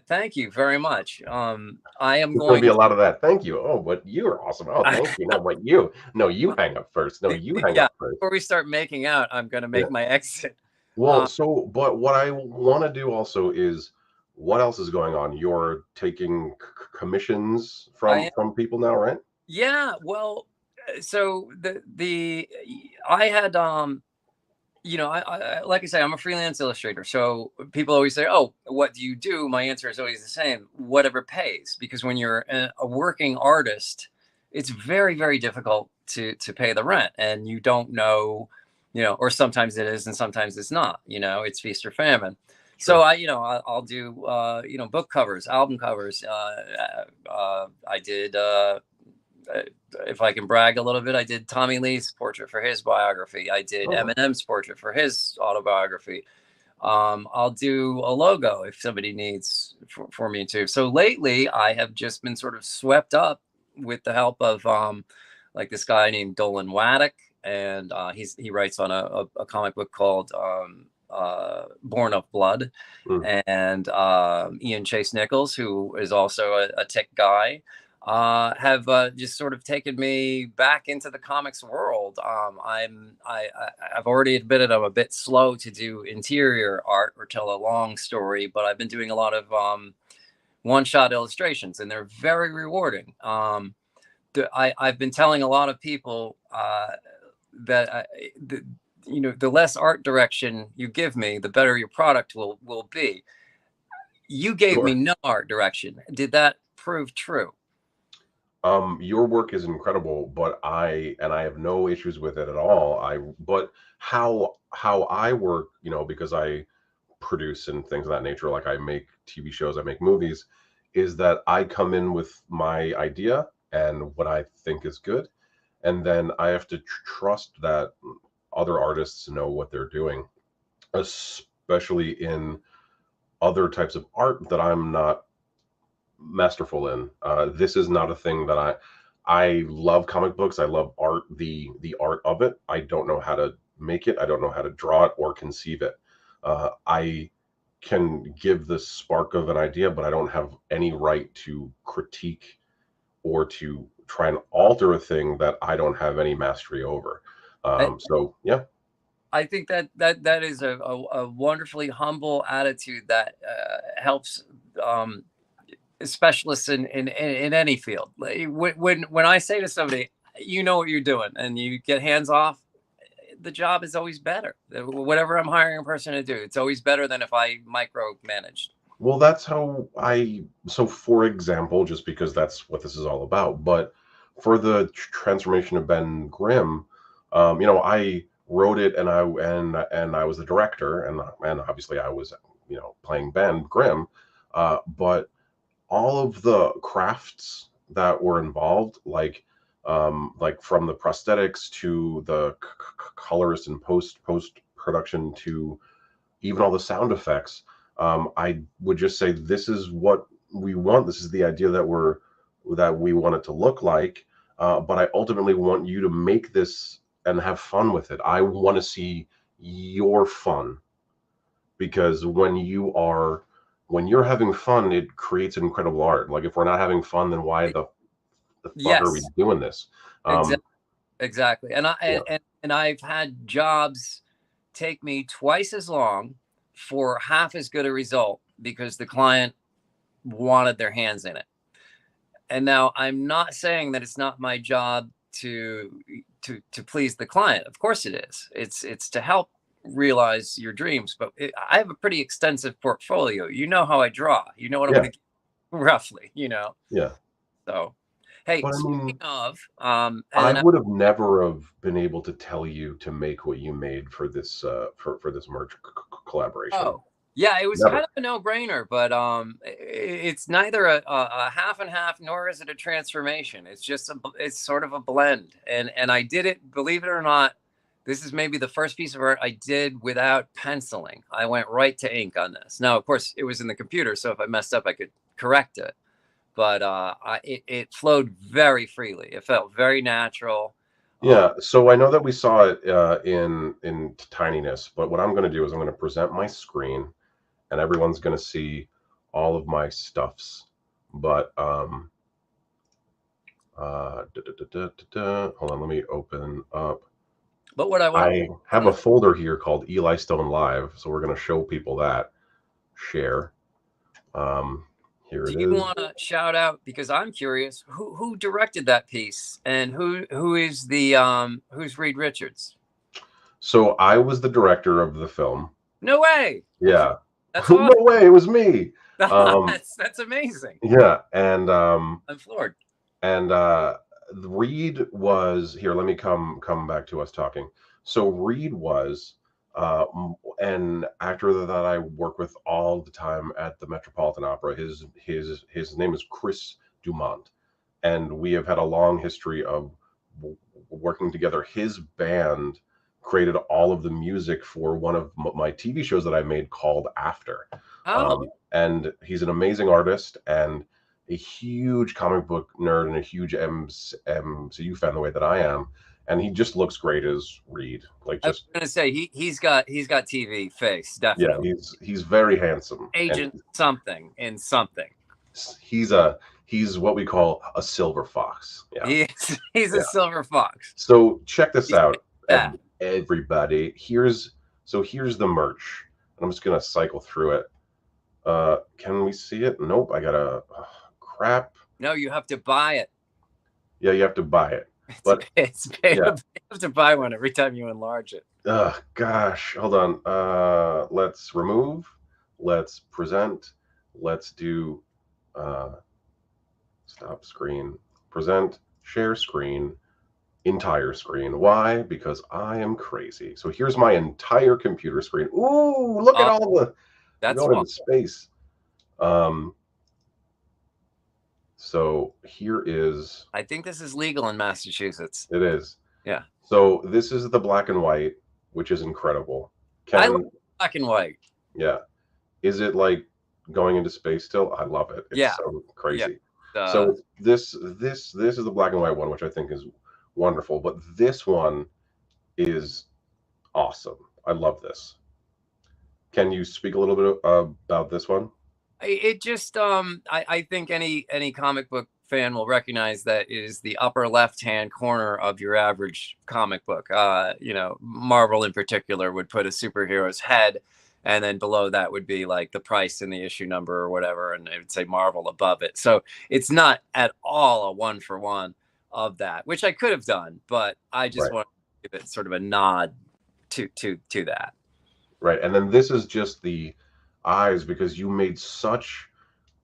Thank you very much. I am There's going to be going a lot of that. Thank you. Oh, but you're awesome. Oh, to. thank you. No, but you. No, you hang up first. No, you hang Yeah, up first. before we start making out, I'm gonna Yeah. make my exit. Well, Uh, so, but what I want to do also is, what else is going on? You're taking commissions I am, from people now, right? yeah. Well, so the I had you know, like I say, I'm a freelance illustrator. So people always say, "Oh, what do you do?" My answer is always the same: whatever pays. Because when you're a working artist, it's very, very difficult to pay the rent, and you don't know, you know, or sometimes it is, and sometimes it's not. You know, it's feast or famine. So Sure. you know, I'll do, you know, book covers, album covers. I did. Uh, if I can brag a little bit, I did Tommy Lee's portrait for his biography. I did Oh, Eminem's portrait for his autobiography. I'll do a logo if somebody needs for me to. So lately, I have just been sort of swept up with the help of like this guy named Dolan Waddick, and he writes on a comic book called Born of Blood, mm, and Ian Chase Nichols, who is also a tech guy, have just sort of taken me back into the comics world. I've already admitted I'm a bit slow to do interior art or tell a long story, but I've been doing a lot of one-shot illustrations, and they're very rewarding. I've been telling a lot of people that you know, the less art direction you give me, the better your product will be. You gave me sure. no art direction. Did that prove true? Your work is incredible, but I have no issues with it at all. But how I work, you know, because I produce and things of that nature, like I make TV shows, I make movies, is that I come in with my idea and what I think is good, and then I have to trust that other artists know what they're doing, especially in other types of art that I'm not masterful in. This is not a thing that I love comic books. I love art, the art of it. I don't know how to make it. I don't know how to draw it or conceive it. I can give the spark of an idea, but I don't have any right to critique or to try and alter a thing that I don't have any mastery over. So yeah. I think that is a wonderfully humble attitude that helps specialists in any field. Like, when I say to somebody, you know what you're doing, and you get hands off, the job is always better. Whatever I'm hiring a person to do, it's always better than if I micromanaged. Well, that's how so for example, just because that's what this is all about, but for the transformation of Ben Grimm, I wrote it and I was the director and obviously I was, playing Ben Grimm, but all of the crafts that were involved, like from the prosthetics to the colorist and post production to even all the sound effects. I would just say this is what we want. This is the idea that we want it to look like. But I ultimately want you to make this and have fun with it. I want to see your fun because when you're having fun, it creates incredible art. Like if we're not having fun, then why the fuck are we Yes, doing this? exactly, exactly. And Yeah, and I've had jobs take me twice as long for half as good a result because the client wanted their hands in it. And now I'm not saying that it's not my job to please the client. Of course it is. It's to help realize your dreams. But I have a pretty extensive portfolio. You know how I draw. You know what I'm yeah, going to roughly. You know. yeah. So, hey, But I speaking mean, of, and I then would have never have been able to tell you to make what you made for this for this merch collaboration. oh yeah, it was kind Never. of a no-brainer, but it's neither a half and half nor is it a transformation. It's just it's sort of a blend, and I did it. Believe it or not, this is maybe the first piece of art I did without penciling. I went right to ink on this. Now, of course, it was in the computer, so if I messed up, I could correct it. But it flowed very freely. It felt very natural. Uh, Yeah. So I know that we saw it in tininess, but what I'm going to do is I'm going to present my screen, and everyone's going to see all of my stuffs. But hold on, let me open up. but what I want I have from a the folder here called Eli Stone Live, so we're going to show people that. Share. Here Do it you is. want to shout out, because I'm curious, who directed that piece and who is the who's Reed Richards? So I was the director of the film. No way. Yeah. That's No awesome. way, it was me. That's amazing. Yeah, and I'm floored. and Reed was here. Let me come back to us talking. So Reed was an actor that I work with all the time at the Metropolitan Opera. His name is Chris Dumont, and we have had a long history of working together. His band created all of the music for one of my TV shows that I made called After. Oh, And he's an amazing artist and a huge comic book nerd and a huge MCU fan the way that I am. And he just looks great as Reed. Like I was just gonna say he's got TV face, yeah, definitely. he's very handsome and Agent something in something. he's what we call a silver fox. Yeah, He's a yeah. silver fox. So check this He's out, that. everybody. Here's the merch. I'm just gonna cycle through it. Can we see it? Nope. I gotta. Crap. No, you have to buy it. Yeah, you have to buy it. But It's paid. yeah. You have to buy one every time you enlarge it. Gosh. Hold on. Let's remove. Let's present. Let's do. Uh, stop screen. Present. Share screen. Entire screen. Why? Because I am crazy. So here's my entire computer screen. Ooh, look at Uh, all the. We're that's going fun. into space. Um. So here is. I think this is legal in Massachusetts. It is. Yeah. So this is the black and white, which is incredible. I love Can black and white. yeah. Is it like going into space still? I love it. It's Yeah. so Yeah. crazy. So this is the black and white one, which I think is wonderful. But this one is awesome. I love this. Can you speak a little bit about this one? It just I think any comic book fan will recognize that is the upper left hand corner of your average comic book. You know, Marvel in particular would put a superhero's head, and then below that would be like the price and the issue number or whatever, and it would say Marvel above it. So it's not at all a one for one of that, which I could have done, but I just Right. want to give it sort of a nod to that. Right. And then this is just the eyes because you made such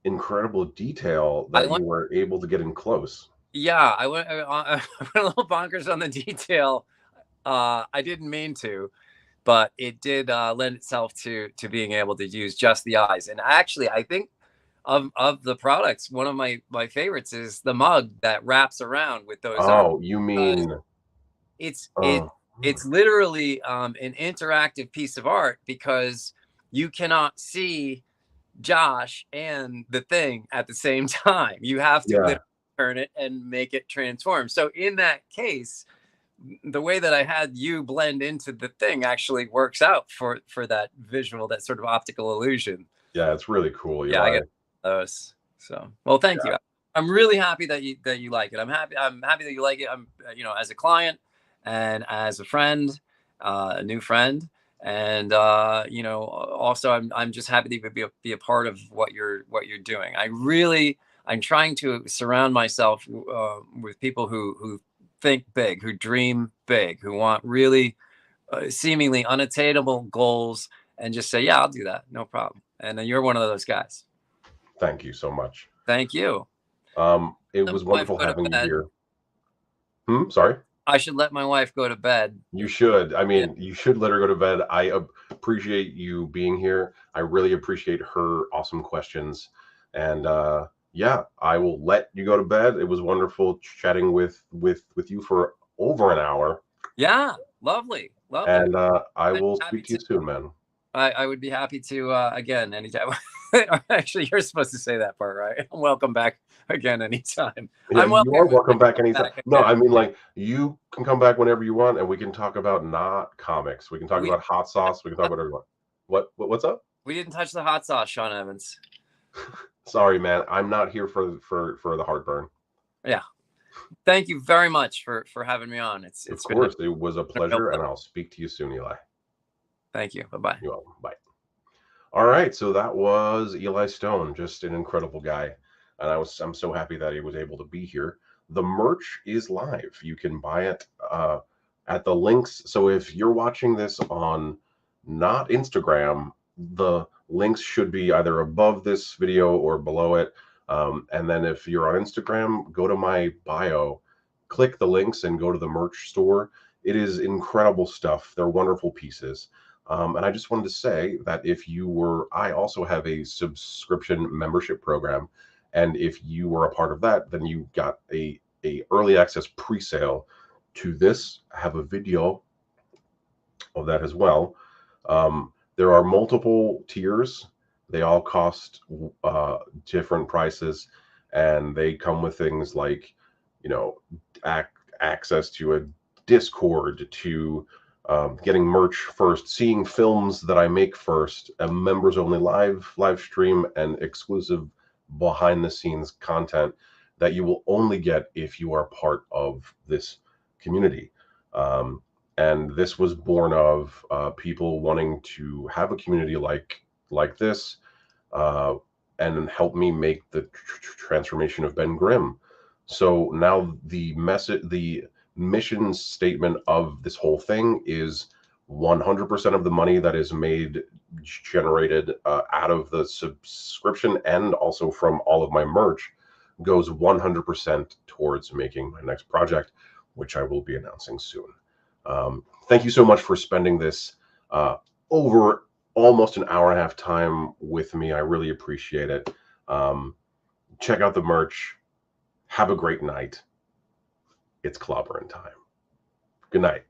incredible detail I that you were able to get in close. Yeah, I went a little bonkers on the detail. I didn't mean to, but it did lend itself to being able to use just the eyes. And actually, I think of the products, one of my favorites is the mug that wraps around with those arms. Oh, you mean It's it uh, it's literally an interactive piece of art because you cannot see Josh and the thing at the same time. You have to yeah, literally turn it and make it transform. So in that case, the way that I had you blend into the thing actually works out for that visual, that sort of optical illusion. yeah, it's really cool, Yeah, I Eli. get those. So, well, thank Yeah, you. I'm really happy that you like it. I'm happy that you like it. I'm you know, as a client and as a friend, a new friend, and you know, also I'm just happy to be a part of what you're doing. I'm trying to surround myself with people who think big, who dream big, who want really seemingly unattainable goals, and just say, yeah, I'll do that, no problem. And you're one of those guys. thank you so much. Thank you. It Let was my wife wonderful go to having you bed. here. Sorry. I should let my wife go to bed. You should. I Yeah. mean, you should let her go to bed. I appreciate you being here. I really appreciate her awesome questions. And yeah, I will let you go to bed. It was wonderful chatting with you for over an hour. Yeah. Lovely. Lovely. And I I'm will happy speak to you to. soon, man. I would be happy to again anytime. Actually, you're supposed to say that part, right? Welcome back again anytime. Yeah, I'm you welcome are welcome back anytime. back No, again. I mean like you can come back whenever you want, and we can talk about not comics. We can talk We about hot sauce. We can talk about everyone. What's up? we didn't touch the hot sauce, Sean Evans. Sorry, man. I'm not here for the heartburn. Yeah. Thank you very much for having me on. Of It's been course, it was a a real pleasure, pleasure. and I'll speak to you soon, Eli. Thank you. Bye bye. You're welcome. Bye. All right, so that was Eli Stone, just an incredible guy, and I'm so happy that he was able to be here. The merch is live. You can buy it at the links. So if you're watching this on not Instagram, the links should be either above this video or below it. And then if you're on Instagram, go to my bio, click the links, and go to the merch store. It is incredible stuff. They're wonderful pieces. And I just wanted to say that I also have a subscription membership program. And if you were a part of that, then you got a early access pre-sale to this. I have a video of that as well. There are multiple tiers. They all cost different prices, and they come with things like, you know, access to a Discord, to getting merch first, seeing films that I make first, a members only live stream, and exclusive behind the scenes content that you will only get if you are part of this community. And this was born of people wanting to have a community like this, uh, and help me make the transformation of Ben Grimm. So now the mission statement of this whole thing is 100% of the money that is generated out of the subscription and also from all of my merch goes 100% towards making my next project, which I will be announcing soon. Thank you so much for spending this over almost an hour and a half time with me. I really appreciate it. Check out the merch. Have a great night. It's clobbering time. Good night.